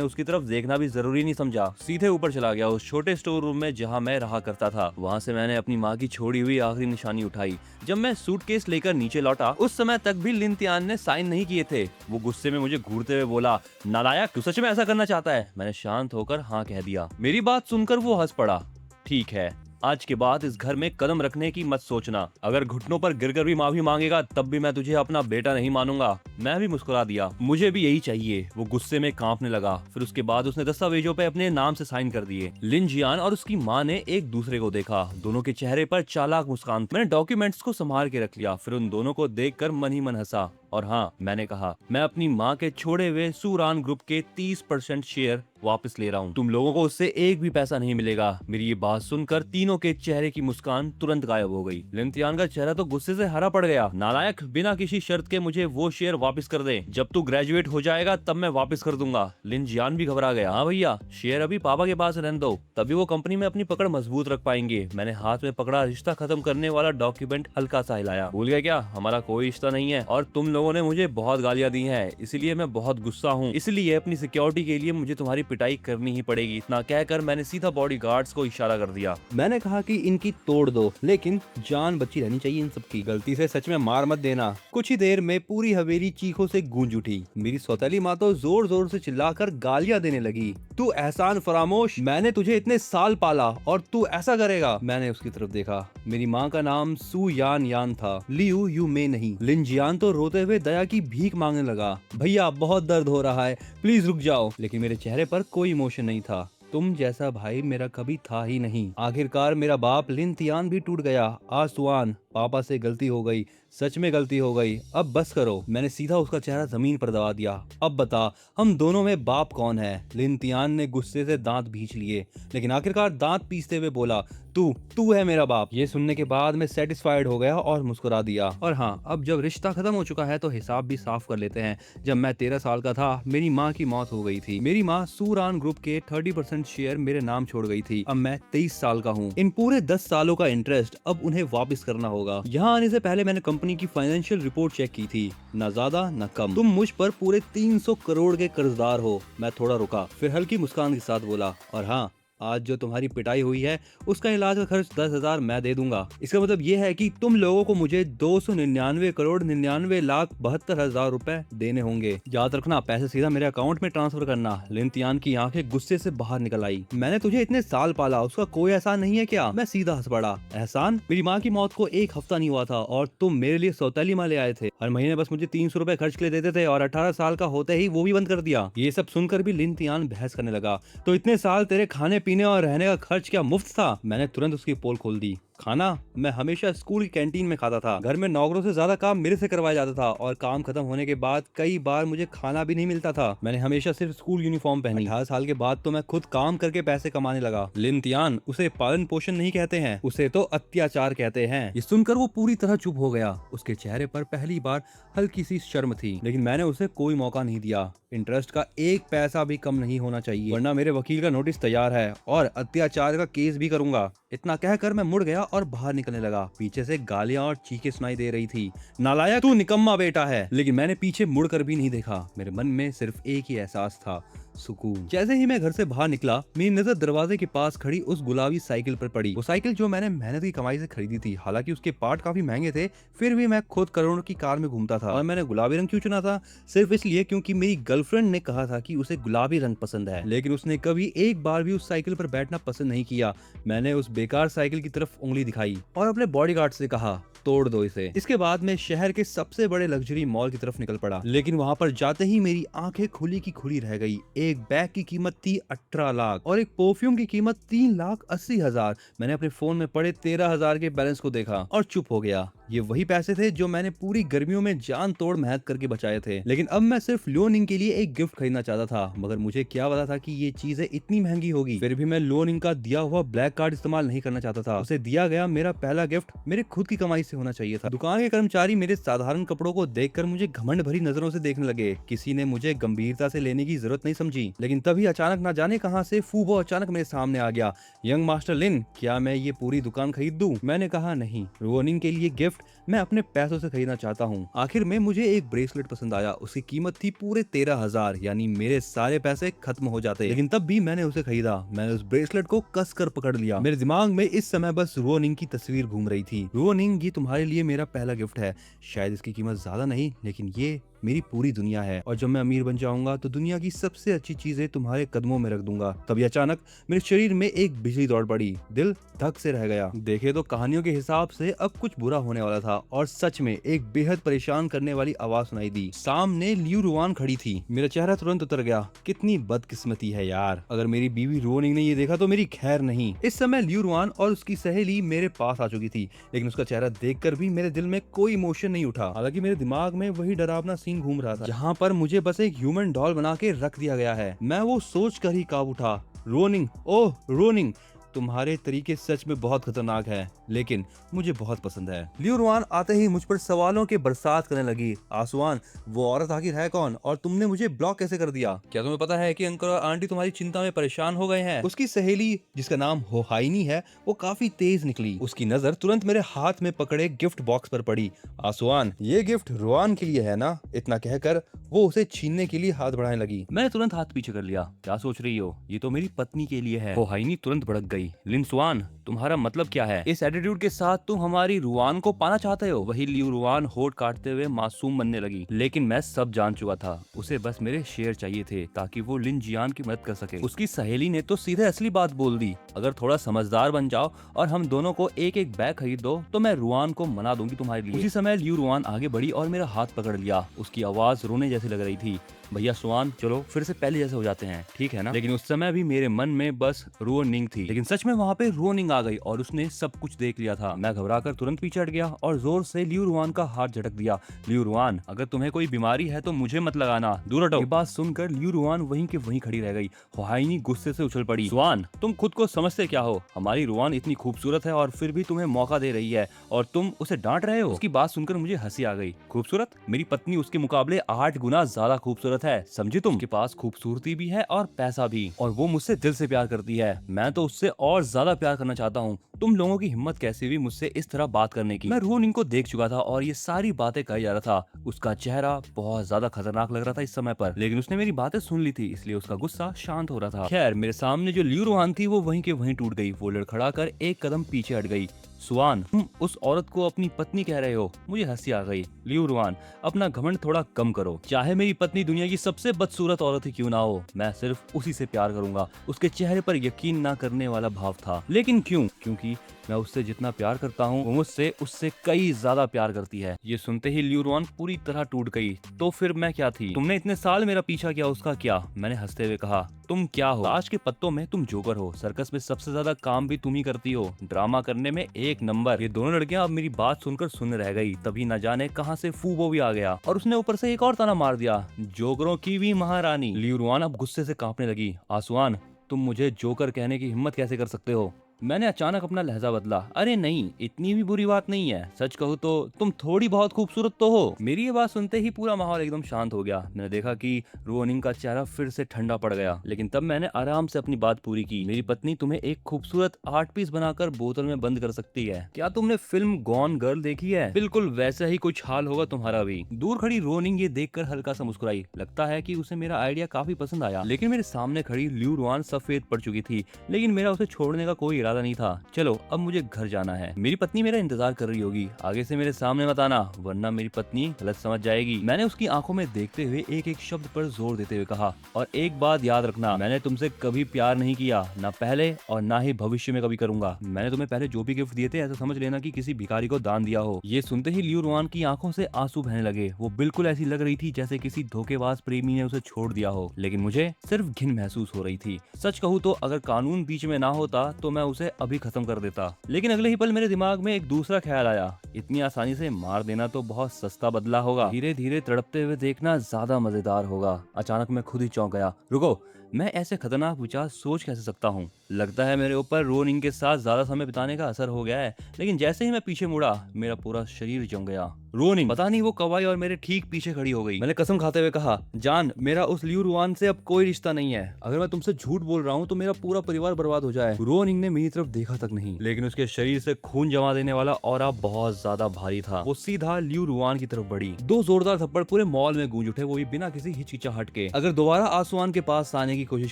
उसकी तरफ देखना भी जरूरी नहीं समझा, सीधे ऊपर चला गया उस छोटे स्टोर रूम में जहाँ मैं रहा करता था। वहाँ से मैंने अपनी माँ की छोड़ी हुई आखिरी निशानी उठाई। जब मैं सूटकेस लेकर नीचे लौटा, उस समय तक भी लिंतियान ने साइन नहीं किए थे। वो गुस्से में मुझे घूरते हुए बोला, नालायक, तू सच में ऐसा करना चाहता है? मैंने शांत होकर हाँ कह दिया। मेरी बात सुनकर वो हंस पड़ा। ठीक है, आज के बाद इस घर में कदम रखने की मत सोचना। अगर घुटनों पर गिरकर भी माफी मांगेगा तब भी मैं तुझे अपना बेटा नहीं मानूंगा। मैं भी मुस्कुरा दिया, मुझे भी यही चाहिए। वो गुस्से में कांपने लगा। फिर उसके बाद उसने दस्तावेजों पे अपने नाम से साइन कर दिए। लिन जियान और उसकी माँ ने एक दूसरे को देखा। दोनों के चेहरे पर चालाक मुस्कान। मैंने डॉक्यूमेंट्स को संभाल के रख लिया। फिर उन दोनों को देखकर मन ही मन हंसा। और हाँ, मैंने कहा, मैं अपनी माँ के छोड़े हुए सूरान ग्रुप के 30% शेयर वापस ले रहा हूँ। तुम लोगों को उससे एक भी पैसा नहीं मिलेगा। मेरी ये बात सुनकर तीनों के चेहरे की मुस्कान तुरंत गायब हो गई। लिंतियान का चेहरा तो गुस्से से हरा पड़ गया। नालायक, बिना किसी शर्त के मुझे वो शेयर वापस कर दे। जब तू ग्रेजुएट हो जाएगा तब मैं वापस कर दूंगा। लिन जियान भी घबरा गया। हाँ भैया, शेयर अभी पापा के पास रहने दो, तभी वो कंपनी में अपनी पकड़ मजबूत रख पाएंगे। मैंने हाथ में पकड़ा रिश्ता खत्म करने वाला डॉक्यूमेंट हल्का सा हिलाया। भूल गया क्या? हमारा कोई रिश्ता नहीं है और तुम लोगों ने मुझे बहुत गालियां दी हैं, इसलिए मैं बहुत गुस्सा हूँ। इसलिए अपनी सिक्योरिटी के लिए मुझे तुम्हारी पिटाई करनी ही पड़ेगी। इतना कहकर मैंने सीधा बॉडीगार्ड्स को इशारा कर दिया। मैंने कहा कि इनकी तोड़ दो, लेकिन जान बची रहनी चाहिए इन सबकी। गलती से सच में मार मत देना। कुछ ही देर में पूरी हवेली चीखों से गूंज उठी। मेरी सौतेली माँ तो जोर जोर से चिल्लाकर गालियां देने लगी। तू एहसान फरामोश, मैंने तुझे इतने साल पाला और तू ऐसा करेगा? मैंने उसकी तरफ देखा। मेरी माँ का नाम सू यान यान था, लियू यू में नहीं। लिन जियान तो रोते हुए दया की भीख मांगने लगा। भैया, बहुत दर्द हो रहा है, प्लीज रुक जाओ। लेकिन मेरे चेहरे पर कोई इमोशन नहीं था। तुम जैसा भाई मेरा कभी था ही नहीं। आखिरकार मेरा बाप लिंतियान भी टूट गया। आसुआन, पापा से गलती हो गई, सच में गलती हो गई, अब बस करो। मैंने सीधा उसका चेहरा जमीन पर दबा दिया। अब बता, हम दोनों में बाप कौन है? लिंतियान ने गुस्से से दांत भींच लिए, लेकिन आखिरकार दांत पीसते हुए बोला, तू है मेरा बाप। ये सुनने के बाद मैं सेटिस्फाइड हो गया और मुस्कुरा दिया। और हाँ, अब जब रिश्ता खत्म हो चुका है तो हिसाब भी साफ कर लेते हैं। जब मैं 13 साल का था, मेरी माँ की मौत हो गई थी। मेरी माँ सूरान ग्रुप के 30% शेयर मेरे नाम छोड़ गई थी। अब मैं 23 साल का हूँ। इन पूरे 10 सालों का इंटरेस्ट अब उन्हें वापस करना होगा। यहाँ आने से पहले मैंने कंपनी की फाइनेंशियल रिपोर्ट चेक की थी, न ज्यादा न कम। तुम मुझ पर पूरे 300 करोड़ के कर्जदार हो। मैं थोड़ा रुका, फिर हल्की मुस्कान के साथ बोला, और हाँ, आज जो तुम्हारी पिटाई हुई है उसका इलाज का खर्च 10,000 मैं दे दूंगा। इसका मतलब ये है कि तुम लोगों को मुझे 299 करोड़ 99 लाख 72 हजार रुपए देने होंगे। याद रखना, पैसे सीधा मेरे अकाउंट में ट्रांसफर करना। लिंतियान की आंखें गुस्से से बाहर निकल आई। मैंने तुझे इतने साल पाला, उसका कोई एहसान नहीं है क्या? मैं सीधा हंस पड़ा। एहसान? मेरी माँ की मौत को 1 हफ्ता नहीं हुआ था और तुम मेरे लिए सौतेली माँ ले आए थे। हर महीने बस मुझे 300 रुपए खर्च के लिए देते थे और 18 साल का होते ही वो भी बंद कर दिया। ये सब सुनकर भी लिंतियान बहस करने लगा। तो इतने साल तेरे खाने पीने और रहने का खर्च क्या मुफ्त था? मैंने तुरंत उसकी पोल खोल दी। खाना मैं हमेशा स्कूल की कैंटीन में खाता था। घर में नौकरों से ज्यादा काम मेरे से करवाया जाता था और काम खत्म होने के बाद कई बार मुझे खाना भी नहीं मिलता था। मैंने हमेशा सिर्फ स्कूल यूनिफॉर्म पहनी। 18 साल के बाद तो मैं खुद काम करके पैसे कमाने लगा। लिंतियान, उसे पालन पोषण नहीं कहते हैं, उसे तो अत्याचार कहते हैं। ये सुनकर वो पूरी तरह चुप हो गया। उसके चेहरे पर पहली बार हल्की सी शर्म थी, लेकिन मैंने उसे कोई मौका नहीं दिया। इंटरेस्ट का 1 पैसा भी कम नहीं होना चाहिए, वरना मेरे वकील का नोटिस तैयार है और अत्याचार का केस भी करूंगा। इतना कहकर मैं मुड़ गया और बाहर निकलने लगा। पीछे से गालियां और चीखें सुनाई दे रही थी। नालायक, तू निकम्मा बेटा है। लेकिन मैंने पीछे मुड़कर भी नहीं देखा। मेरे मन में सिर्फ एक ही एहसास था, सुकून। जैसे ही मैं घर से बाहर निकला, मेरी नजर दरवाजे के पास खड़ी उस गुलाबी साइकिल पर पड़ी। वो साइकिल जो मैंने मेहनत की कमाई से खरीदी थी। हालांकि उसके पार्ट काफी महंगे थे, फिर भी मैं खुद करोड़ों की कार में घूमता था। और मैंने गुलाबी रंग क्यों चुना था? सिर्फ इसलिए क्योंकि मेरी गर्लफ्रेंड ने कहा था कि उसे गुलाबी रंग पसंद है। लेकिन उसने कभी एक बार भी उस साइकिल पर बैठना पसंद नहीं किया। मैंने उस बेकार साइकिल की तरफ उंगली दिखाई और अपने बॉडीगार्ड से कहा, तोड़ दो इसे। इसके बाद मैं शहर के सबसे बड़े लग्जरी मॉल की तरफ निकल पड़ा। लेकिन वहां पर जाते ही मेरी आंखें खुली की खुली रह गई। एक बैग की कीमत थी 18 लाख और एक परफ्यूम की कीमत 3,80,000। मैंने अपने फोन में पड़े 13,000 के बैलेंस को देखा और चुप हो गया। ये वही पैसे थे जो मैंने पूरी गर्मियों में जान तोड़ मेहनत करके बचाए थे। लेकिन अब मैं सिर्फ लियोनिंग के लिए एक गिफ्ट खरीदना चाहता था, मगर मुझे क्या पता था कि ये चीजें इतनी महंगी होगी। फिर भी मैं लियोनिंग का दिया हुआ ब्लैक कार्ड इस्तेमाल नहीं करना चाहता था। उसे दिया गया मेरा पहला गिफ्ट मेरे खुद की कमाई से से होना चाहिए था। दुकान के कर्मचारी मेरे साधारण कपड़ों को देखकर मुझे घमंड भरी नजरों से देखने लगे। किसी ने मुझे गंभीरता से लेने की जरूरत नहीं समझी, लेकिन तभी अचानक ना जाने कहां से फूबो अचानक मेरे सामने आ गया। यंग मास्टर लिन, क्या मैं ये पूरी दुकान खरीद दूं? मैंने कहा नहीं, रोनिंग के लिए गिफ्ट मैं अपने पैसों से खरीदना चाहता हूँ। आखिर में मुझे एक ब्रेसलेट पसंद आया। उसकी कीमत थी पूरे 13,000, यानी मेरे सारे पैसे खत्म हो जाते, लेकिन तब भी मैंने उसे खरीदा। मैंने उस ब्रेसलेट को कसकर पकड़ लिया। मेरे दिमाग में इस समय बस रोनिंग की तस्वीर घूम रही थी। रोनिंग, ये तुम्हारे लिए मेरा पहला गिफ्ट है। शायद इसकी कीमत ज्यादा नहीं, लेकिन ये मेरी पूरी दुनिया है, और जब मैं अमीर बन जाऊंगा तो दुनिया की सबसे अच्छी चीजें तुम्हारे कदमों में रख दूंगा। तभी अचानक मेरे शरीर में एक बिजली दौड़ पड़ी। दिल धक से रह गया। देखे तो कहानियों के हिसाब से अब कुछ बुरा होने वाला था, और सच में एक बेहद परेशान करने वाली आवाज सुनाई दी। सामने लियू रुआन खड़ी थी। मेरा चेहरा तुरंत उतर गया। कितनी बदकिस्मती है यार, अगर मेरी बीवी रोनिंग ने ये देखा तो मेरी खैर नहीं। इस समय लियू रुआन और उसकी सहेली मेरे पास आ चुकी थी, लेकिन उसका चेहरा देखकर भी मेरे दिल में कोई इमोशन नहीं उठा। हालांकि मेरे दिमाग में वही डरावना सीन घूम रहा था, जहाँ पर मुझे बस एक ह्यूमन डॉल बना के रख दिया गया है। मैं वो सोच कर ही कांप उठा। रोनिंग, ओह रोनिंग, तुम्हारे तरीके सच में बहुत खतरनाक है, लेकिन मुझे बहुत पसंद है। लियू रुआन आते ही मुझ पर सवालों के बरसात करने लगी। आसवान, वो औरत आखिर है कौन, और तुमने मुझे ब्लॉक कैसे कर दिया? क्या तुम्हें पता है कि अंकल और आंटी तुम्हारी चिंता में परेशान हो गए हैं? उसकी सहेली, जिसका नाम होहाइनी है, वो काफी तेज निकली। उसकी नजर तुरंत मेरे हाथ में पकड़े गिफ्ट बॉक्स पर पड़ी। आसवान, ये गिफ्ट रुआन के लिए है ना? इतना कहकर वो उसे छीनने के लिए हाथ बढ़ाने लगी। मैंने तुरंत हाथ पीछे कर लिया। क्या सोच रही हो, ये तो मेरी पत्नी के लिए है। होहाइनी तुरंत भड़क गई। लिन स्वान, तुम्हारा मतलब क्या है? इस एटीट्यूड के साथ तुम हमारी रुआन को पाना चाहते हो? वही लियू रुआन होठ काटते हुए मासूम बनने लगी। लेकिन मैं सब जान चुका था। उसे बस मेरे शेयर चाहिए थे ताकि वो लिन जियान की मदद कर सके। उसकी सहेली ने तो सीधे असली बात बोल दी। अगर थोड़ा समझदार बन जाओ और हम दोनों को एक एक बैग खरीद दो तो मैं रुआन को मना दूंगी तुम्हारे लिए। उसी समय लियू रुआन आगे बढ़ी और मेरा हाथ पकड़ लिया। उसकी आवाज रोने जैसी लग रही थी। भैया स्वान, चलो फिर से पहले जैसे हो जाते हैं, ठीक है ना? लेकिन उस समय भी मेरे मन में बस रोनिंग थी। लेकिन सच में वहाँ पे रोनिंग आ गई और उसने सब कुछ देख लिया था। मैं घबराकर तुरंत पीछे हट गया और जोर से लियू रुआन का हाथ झटक दिया। लियू रुआन, अगर तुम्हें कोई बीमारी है तो मुझे मत लगाना, दूर हटो। ये बात सुनकर लियू रुआन वहीं के वहीं खड़ी रह गई। होहाइनी गुस्से से उछल पड़ी। स्वान, तुम खुद को समझते क्या हो? हमारी रुआन इतनी खूबसूरत है और फिर भी तुम्हें मौका दे रही है और तुम उसे डांट रहे हो। उसकी बात सुनकर मुझे हंसी आ गई। खूबसूरत? मेरी पत्नी उसके मुकाबले 8 गुना ज्यादा खूबसूरत है, समझी तुम? उसके पास खूबसूरती भी है और पैसा भी, और वो मुझसे दिल से प्यार करती है। मैं तो उससे और ज्यादा प्यार करना चाहता हूँ। तुम लोगों की हिम्मत कैसी हुई मुझसे इस तरह बात करने की? मैं रोनिंग को देख चुका था और ये सारी बातें कही जा रहा था। उसका चेहरा बहुत ज्यादा खतरनाक लग रहा था इस समय पर, लेकिन उसने मेरी बातें सुन ली थी, इसलिए उसका गुस्सा शांत हो रहा था। खैर, मेरे सामने जो लियू रुआन थी वो वहीं के वहीं टूट गई। वो लड़खड़ा कर एक कदम पीछे हट गई। स्वान, तुम उस औरत को अपनी पत्नी कह रहे हो? मुझे हंसी आ गई। लियू रुआन, अपना घमंड थोड़ा कम करो। चाहे मेरी पत्नी दुनिया की सबसे बदसूरत औरत ही क्यों ना हो, मैं सिर्फ उसी से प्यार करूंगा। उसके चेहरे पर यकीन ना करने वाला भाव था। लेकिन क्यों? क्योंकि मैं उससे जितना प्यार करता हूँ वो मुझसे उससे कई ज्यादा प्यार करती है। ये सुनते ही लियू रुआन पूरी तरह टूट गई। तो फिर मैं क्या थी? तुमने इतने साल मेरा पीछा किया, उसका क्या? मैंने हंसते हुए कहा। तुम क्या हो? ताश के पत्तों में तुम जोकर हो। सर्कस में सबसे ज्यादा काम भी तुम ही करती हो। ड्रामा करने में एक नंबर। ये दोनों लड़कियां अब मेरी बात सुनकर सुन रह गई। तभी न जाने कहां से फूबो भी आ गया और उसने ऊपर से एक और ताना मार दिया, जोकरों की भी महारानी। लियू रुआन अब गुस्से से कांपने लगी। आसवान, तुम मुझे जोकर कहने की हिम्मत कैसे कर सकते हो? मैंने अचानक अपना लहजा बदला। अरे नहीं, इतनी भी बुरी बात नहीं है। सच कहूँ तो तुम थोड़ी बहुत खूबसूरत तो हो। मेरी ये बात सुनते ही पूरा माहौल एकदम शांत हो गया। मैंने देखा कि रोनिंग का चेहरा फिर से ठंडा पड़ गया, लेकिन तब मैंने आराम से अपनी बात पूरी की। मेरी पत्नी तुम्हें एक खूबसूरत आर्ट पीस बनाकर बोतल में बंद कर सकती है। क्या तुमने फिल्म गॉन गर्ल देखी है? बिल्कुल वैसा ही कुछ हाल होगा तुम्हारा भी। दूर खड़ी रोनिंग ये देखकर हल्का सा मुस्कुराई। लगता है कि उसे मेरा आइडिया काफी पसंद आया। लेकिन मेरे सामने खड़ी लियू रुआन सफेद पड़ चुकी थी, लेकिन मेरा उसे छोड़ने का कोई इरादा नहीं था। चलो अब मुझे घर जाना है। मेरी पत्नी मेरा इंतजार कर रही होगी। आगे से मेरे सामने मत आना, वरना मेरी पत्नी गलत समझ जाएगी। मैंने उसकी आंखों में देखते हुए एक एक शब्द पर जोर देते हुए कहा, और एक बात याद रखना, मैंने तुमसे कभी प्यार नहीं किया, ना पहले और ना ही भविष्य में कभी करूंगा। मैंने तुम्हें पहले जो भी गिफ्ट दिए थे ऐसा समझ लेना कि किसी भिखारी को दान दिया हो। ये सुनते ही लियू रुआन की आंखों से आंसू बहने लगे। वो बिल्कुल ऐसी लग रही थी जैसे किसी धोखेबाज प्रेमी ने उसे छोड़ दिया हो, लेकिन मुझे सिर्फ घिन महसूस हो रही थी। सच कहूँ तो अगर कानून बीच में ना होता तो मैं उसे उसे अभी खत्म कर देता। लेकिन अगले ही पल मेरे दिमाग में एक दूसरा ख्याल आया, इतनी आसानी से मार देना तो बहुत सस्ता बदला होगा, धीरे धीरे तड़पते हुए देखना ज्यादा मजेदार होगा। अचानक मैं खुद ही चौंक गया। रुको, मैं ऐसे खतरनाक विचार सोच कैसे सकता हूँ? लगता है मेरे ऊपर रोनिंग के साथ ज्यादा समय बिताने का असर हो गया है। लेकिन जैसे ही मैं पीछे मुड़ा, मेरा पूरा शरीर जम गया। रोनिंग पता नहीं वो कब आई और मेरे ठीक पीछे खड़ी हो गई। मैंने कसम खाते हुए कहा, जान, मेरा उस लियू रुआन से अब कोई रिश्ता नहीं है। अगर मैं तुमसे झूठ बोल रहा हूँ तो मेरा पूरा परिवार बर्बाद हो जाए। रोनिंग ने मेरी तरफ देखा तक नहीं, लेकिन उसके शरीर से खून जमा देने वाला ऑरा बहुत ज्यादा भारी था। वो सीधा लियू रुआन की तरफ बढ़ी। दो जोरदार थप्पड़ पूरे मॉल में गूंज उठे, वो भी बिना किसी हिचकिचाहट के। अगर दोबारा आसमान के पास आने की कोशिश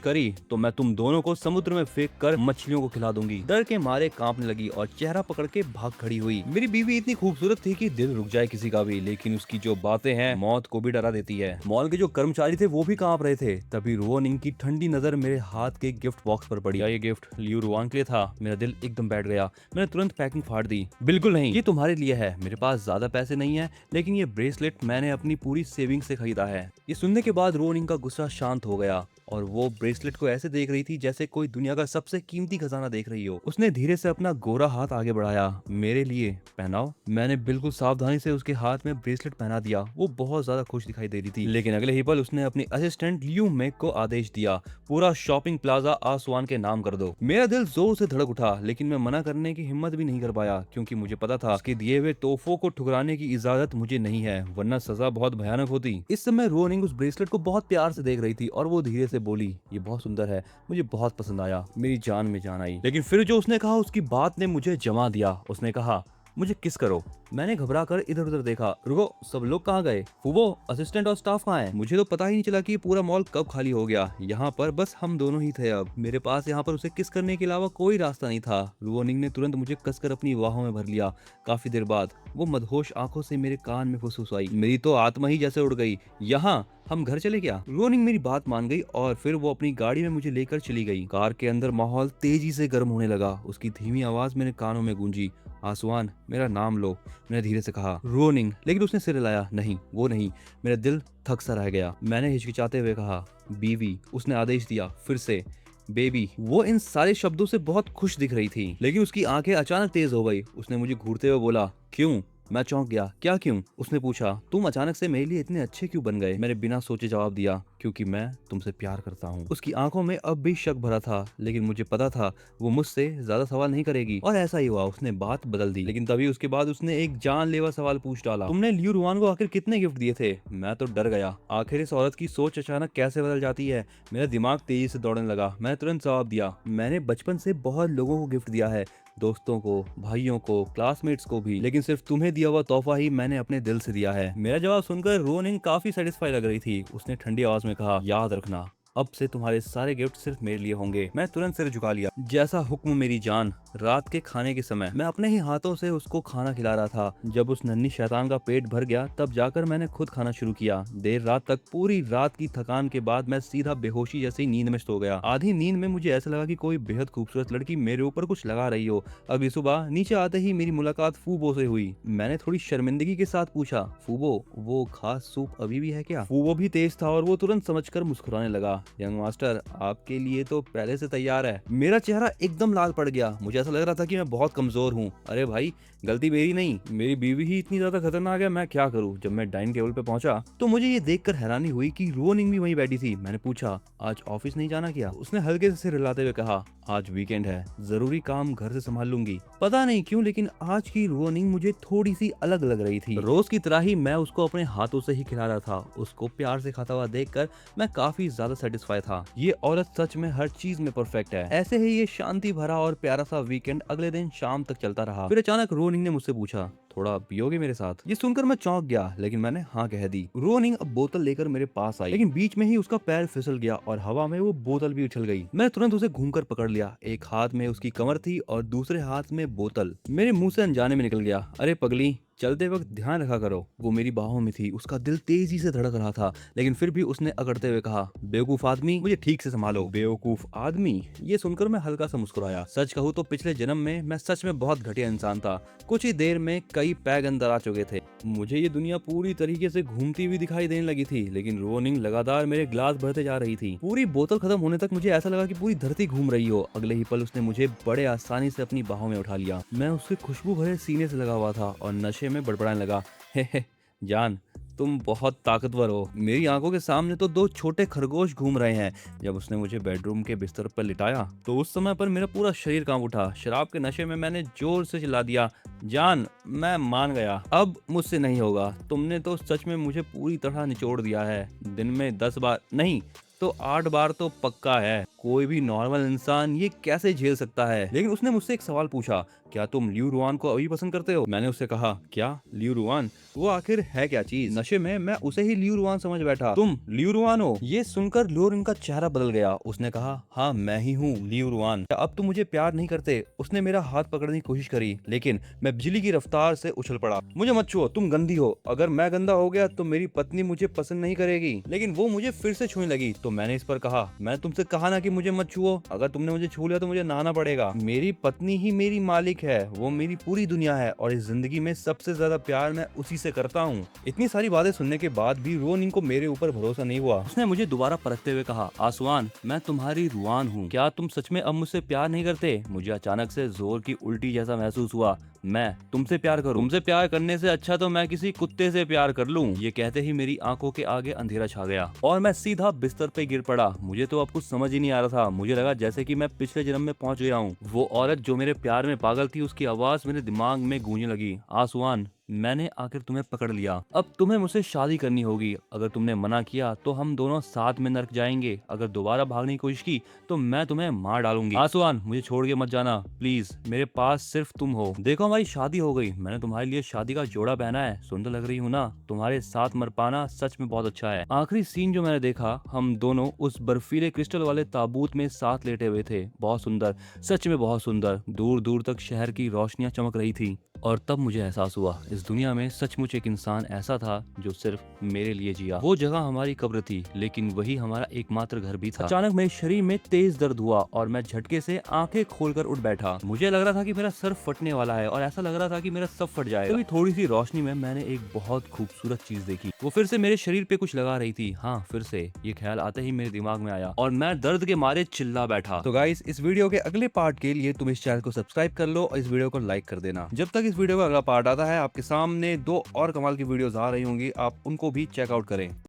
करी तो मैं तुम दोनों को समुद्र में फेंक कर मछलियों को खिला दूंगी। डर के मारे कांपने लगी और चेहरा पकड़ के भाग खड़ी हुई। मेरी बीवी इतनी खूबसूरत थी कि दिल रुक जाए किसी का भी, लेकिन उसकी जो बातें हैं मौत को भी डरा देती है। मॉल के जो कर्मचारी थे वो भी कांप रहे थे। तभी रोनिंग की ठंडी नजर मेरे हाथ के गिफ्ट बॉक्स पर पड़ी। ये गिफ्ट लियू रुआन के लिए था। मेरा दिल एकदम बैठ गया। मैंने तुरंत पैकिंग फाड़ दी। बिल्कुल नहीं, ये तुम्हारे लिए है। मेरे पास ज्यादा पैसे नहीं है, लेकिन ये ब्रेसलेट मैंने अपनी पूरी सेविंग से खरीदा है। ये सुनने के बाद रोनिंग का गुस्सा शांत हो गया और वो ब्रेसलेट को ऐसे देख रही थी जैसे कोई दुनिया का सबसे कीमती खजाना देख रही हो। उसने धीरे से अपना गोरा हाथ आगे बढ़ाया। मेरे लिए पहनाओ। मैंने बिल्कुल सावधानी से उसके हाथ में ब्रेसलेट पहना दिया। वो बहुत ज्यादा खुश दिखाई दे रही थी, लेकिन अगले ही पल उसने अपनी असिस्टेंट लियू मेक को आदेश दिया, पूरा शॉपिंग प्लाजा आसवान के नाम कर दो। मेरा दिल जोर से धड़क उठा, लेकिन मैं मना करने की हिम्मत भी नहीं कर पाया, क्योंकि मुझे पता था उसके दिए हुए तोहफों को ठुकराने की इजाजत मुझे नहीं है, वरना सजा बहुत भयानक होती। इस समय रोनिंग उस ब्रेसलेट को बहुत प्यार से देख रही थी और वो धीरे से बोली, ये बहुत सुंदर है, मुझे बहुत पसंद आया, मेरी जान में जान आई। लेकिन फिर जो उसने कहा उसकी बात ने मुझे जमा दिया। उसने कहा, मुझे किस करो। मैंने घबरा कर इधर उधर देखा। रुको, सब लोग कहाँ गए? फूबो, असिस्टेंट और स्टाफ कहाँ है? मुझे तो पता ही नहीं चला कि पूरा मॉल कब खाली हो गया। यहाँ पर बस हम दोनों ही थे। अब मेरे पास यहाँ पर उसे किस करने के अलावा कोई रास्ता नहीं था। रोनिंग ने तुरंत मुझे कसकर अपनी बाहों में भर लिया। काफी देर बाद वो मदहोश आंखों से मेरे कान में फुसफुसाई। मेरी तो आत्मा ही जैसे उड़ गई। यहाँ हम घर चले क्या? रोनिंग मेरी बात मान गई और फिर वो अपनी गाड़ी में मुझे लेकर चली गई। कार के अंदर माहौल तेजी से गर्म होने लगा। उसकी धीमी आवाज मेरे कानों में गूंजी, आसवान, मेरा नाम लो। मैंने धीरे से कहा, रोनिंग, लेकिन उसने सिर हिलाया। नहीं, वो नहीं। मेरा दिल थक सा रह गया। मैंने हिचकिचाते हुए कहा, बीवी। उसने आदेश दिया, फिर से, बेबी। वो इन सारे शब्दों से बहुत खुश दिख रही थी, लेकिन उसकी आंखें अचानक तेज हो गई। उसने मुझे घूरते हुए बोला, क्यों? मैं चौंक गया। क्या क्यों? उसने पूछा, तुम अचानक से मेरे लिए इतने अच्छे क्यों बन गए? मैंने बिना सोचे जवाब दिया, क्योंकि मैं तुमसे प्यार करता हूँ। उसकी आंखों में अब भी शक भरा था, लेकिन मुझे पता था वो मुझसे ज्यादा सवाल नहीं करेगी। और ऐसा ही हुआ, उसने बात बदल दी। लेकिन तभी उसके बाद उसने एक जानलेवा सवाल पूछ डाला, तुमने लियू रुआन को आखिर कितने गिफ्ट दिए थे? मैं तो डर गया। आखिर इस औरत की सोच अचानक कैसे बदल जाती है। मेरा दिमाग तेजी से दौड़ने लगा। मैं तुरंत जवाब दिया, मैंने बचपन से बहुत लोगों को गिफ्ट दिया है, दोस्तों को, भाइयों को, क्लासमेट्स को भी, लेकिन सिर्फ तुम्हें दिया हुआ तोहफा ही मैंने अपने दिल से दिया है। मेरा जवाब सुनकर रोनिंग काफी सेटिस्फाई लग रही थी। उसने ठंडी आवाज में कहा, याद रखना, अब से तुम्हारे सारे गिफ्ट सिर्फ मेरे लिए होंगे। मैं तुरंत सिर झुका लिया। जैसा हुक्म मेरी जान। रात के खाने के समय मैं अपने ही हाथों से उसको खाना खिला रहा था। जब उस नन्ही शैतान का पेट भर गया तब जाकर मैंने खुद खाना शुरू किया। देर रात तक, पूरी रात की थकान के बाद मैं सीधा बेहोशी जैसी नींद में सो गया। आधी नींद में मुझे ऐसा लगा कि कोई बेहद खूबसूरत लड़की मेरे ऊपर कुछ लगा रही हो। अगली सुबह नीचे आते ही मेरी मुलाकात फूबो से हुई। मैंने थोड़ी शर्मिंदगी के साथ पूछा, फूबो, वो खास सूप अभी भी है क्या? फूबो भी तेज था और वो तुरंत समझकर मुस्कुराने लगा। यंग मास्टर, आपके लिए तो पहले से तैयार है। मेरा चेहरा एकदम लाल पड़ गया। मुझे ऐसा लग रहा था कि मैं बहुत कमजोर हूँ। अरे भाई, गलती मेरी नहीं, मेरी बीवी ही इतनी ज्यादा खतरनाक है, मैं क्या करूँ? जब मैं डाइनिंग टेबल पे पहुंचा तो मुझे ये देखकर हैरानी हुई कि रोनिंग भी वहीं बैठी थी। मैंने पूछा, आज ऑफिस नहीं जाना क्या? उसने हल्के से सिर हिलाते हुए कहा, आज वीकेंड है, जरूरी काम घर से संभाल लूंगी। पता नहीं क्यों, लेकिन आज की रोनिंग मुझे थोड़ी सी अलग लग रही थी। रोज की तरह ही मैं उसको अपने हाथों से ही खिला रहा था। उसको प्यार से खाता हुआ देखकर मैं काफी ज्यादा सेटिस्फाई था। ये औरत सच में हर चीज में परफेक्ट है। ऐसे ही ये शांति भरा और प्यारा सा वीकेंड अगले दिन शाम तक चलता रहा। फिर अचानक रोनिंग ने मुझसे पूछा, थोड़ा पियोगे मेरे साथ? ये सुनकर मैं चौंक गया, लेकिन मैंने हाँ कह दी। रोनिंग अब बोतल लेकर मेरे पास आई, लेकिन बीच में ही उसका पैर फिसल गया और हवा में वो बोतल भी उछल गई। मैंने तुरंत उसे घूमकर पकड़ लिया। एक हाथ में उसकी कमर थी और दूसरे हाथ में बोतल। मेरे मुंह से अनजाने में निकल गया, अरे पगली, चलते वक्त ध्यान रखा करो। वो मेरी बाहों में थी, उसका दिल तेजी से धड़क रहा था, लेकिन फिर भी उसने अकड़ते हुए कहा, बेवकूफ आदमी, मुझे ठीक से संभालो। बेवकूफ आदमी, ये सुनकर मैं हल्का सा मुस्कुराया। सच कहूँ तो पिछले जन्म में मैं सच में बहुत घटिया इंसान था। कुछ ही देर में कई पैग अंदर आ चुके थे। मुझे ये दुनिया पूरी तरीके से घूमती हुई दिखाई देने लगी थी, लेकिन रोनिंग लगातार मेरे ग्लास भरते जा रही थी। पूरी बोतल खत्म होने तक मुझे ऐसा लगा कि पूरी धरती घूम रही हो। अगले ही पल उसने मुझे बड़े आसानी से अपनी बाहों में उठा लिया। मैं उसके खुशबू भरे सीने से लगा हुआ था और नशे में बड़बड़ाने लगा, हे जान, तुम बहुत ताकतवर हो। मेरी आंखों के सामने तो दो छोटे खरगोश घूम रहे हैं। जब उसने मुझे बेडरूम के बिस्तर पर लिटाया तो उस समय पर मेरा पूरा शरीर कांप उठा। शराब के नशे में मैंने जोर से चिल्ला दिया, जान, मैं मान गया, अब मुझसे नहीं होगा। तुमने तो सच में मुझे पूरी तरह निचोड़ दिया है। दिन में 10 बार नहीं तो 8 बार तो पक्का है। कोई भी नॉर्मल इंसान ये कैसे झेल सकता है। लेकिन उसने मुझसे एक सवाल पूछा, क्या तुम लियू रुआन को अभी पसंद करते हो? मैंने उससे कहा, क्या लियू रुआन? वो आखिर है क्या चीज? नशे में मैं उसे ही लियू रुआन समझ बैठा। तुम लियू रुआन हो? ये सुनकर लोरिन का चेहरा बदल गया। उसने कहा, हाँ मैं ही हूँ लियू रुआन। अब तुम मुझे प्यार नहीं करते? उसने मेरा हाथ पकड़ने की कोशिश करी, लेकिन मैं बिजली की रफ्तार से उछल पड़ा। मुझे मत छुओ, तुम गंदी हो। अगर मैं गंदा हो गया तो मेरी पत्नी मुझे पसंद नहीं करेगी। लेकिन वो मुझे फिर से छूने लगी तो मैंने इस पर कहा, मैं तुमसे कहा ना कि मुझे मत छुओ। अगर तुमने मुझे छू लिया तो मुझे नहाना पड़ेगा। मेरी पत्नी ही मेरी मालिक है, वो मेरी पूरी दुनिया है और इस जिंदगी में सबसे ज्यादा प्यार मैं उसी से करता हूँ। इतनी सारी बातें सुनने के बाद भी रोनिन को मेरे ऊपर भरोसा नहीं हुआ। उसने मुझे दोबारा परखते हुए कहा, आसवान, मैं तुम्हारी रुआन हूँ। क्या तुम सच में अब मुझसे प्यार नहीं करते? मुझे अचानक से जोर की उल्टी जैसा महसूस हुआ। मैं तुमसे प्यार करूं? तुमसे प्यार करने से अच्छा तो मैं किसी कुत्ते से प्यार कर लूं। ये कहते ही मेरी आंखों के आगे अंधेरा छा गया और मैं सीधा बिस्तर पे गिर पड़ा। मुझे तो अब कुछ समझ ही नहीं आ रहा था। मुझे लगा जैसे कि मैं पिछले जन्म में पहुंच गया हूँ। वो औरत जो मेरे प्यार में पागल थी, उसकी आवाज मेरे दिमाग में गूंजने लगी, आसवान, मैंने आखिर तुम्हें पकड़ लिया। अब तुम्हें मुझसे शादी करनी होगी। अगर तुमने मना किया तो हम दोनों साथ में नरक जाएंगे। अगर दोबारा भागने की कोशिश की तो मैं तुम्हें मार डालूंगी। आसवान, मुझे छोड़ के मत जाना प्लीज, मेरे पास सिर्फ तुम हो। देखो हमारी शादी हो गई, मैंने तुम्हारे लिए शादी का जोड़ा पहना है। सुंदर लग रही हूँ ना? तुम्हारे साथ मर पाना सच में बहुत अच्छा है। आखिरी सीन जो मैंने देखा, हम दोनों उस बर्फीले क्रिस्टल वाले ताबूत में साथ लेटे हुए थे। बहुत सुंदर, सच में बहुत सुंदर। दूर दूर तक शहर की रोशनियां चमक रही थी और तब मुझे एहसास हुआ, इस दुनिया में सचमुच एक इंसान ऐसा था जो सिर्फ मेरे लिए जिया। वो जगह हमारी कब्र थी, लेकिन वही हमारा एकमात्र घर भी था। अचानक मेरे शरीर में तेज दर्द हुआ और मैं झटके से आंखें खोलकर उठ बैठा। मुझे लग रहा था कि मेरा सर फटने वाला है और ऐसा लग रहा था कि मेरा सब फट जाएगा। तभी थोड़ी सी रोशनी में मैंने एक बहुत खूबसूरत चीज देखी। वो फिर से मेरे शरीर पे कुछ लगा रही थी। हाँ, फिर से ये ख्याल आते ही मेरे दिमाग में आया और मैं दर्द के मारे चिल्ला बैठा। तो गाइस, इस वीडियो के अगले पार्ट के लिए तुम इस चैनल को सब्सक्राइब कर लो और इस वीडियो को लाइक कर देना। जब तक इस वीडियो का अगला पार्ट आता है, आपके सामने 2 और कमाल की वीडियोस आ रही होंगी, आप उनको भी चेकआउट करें।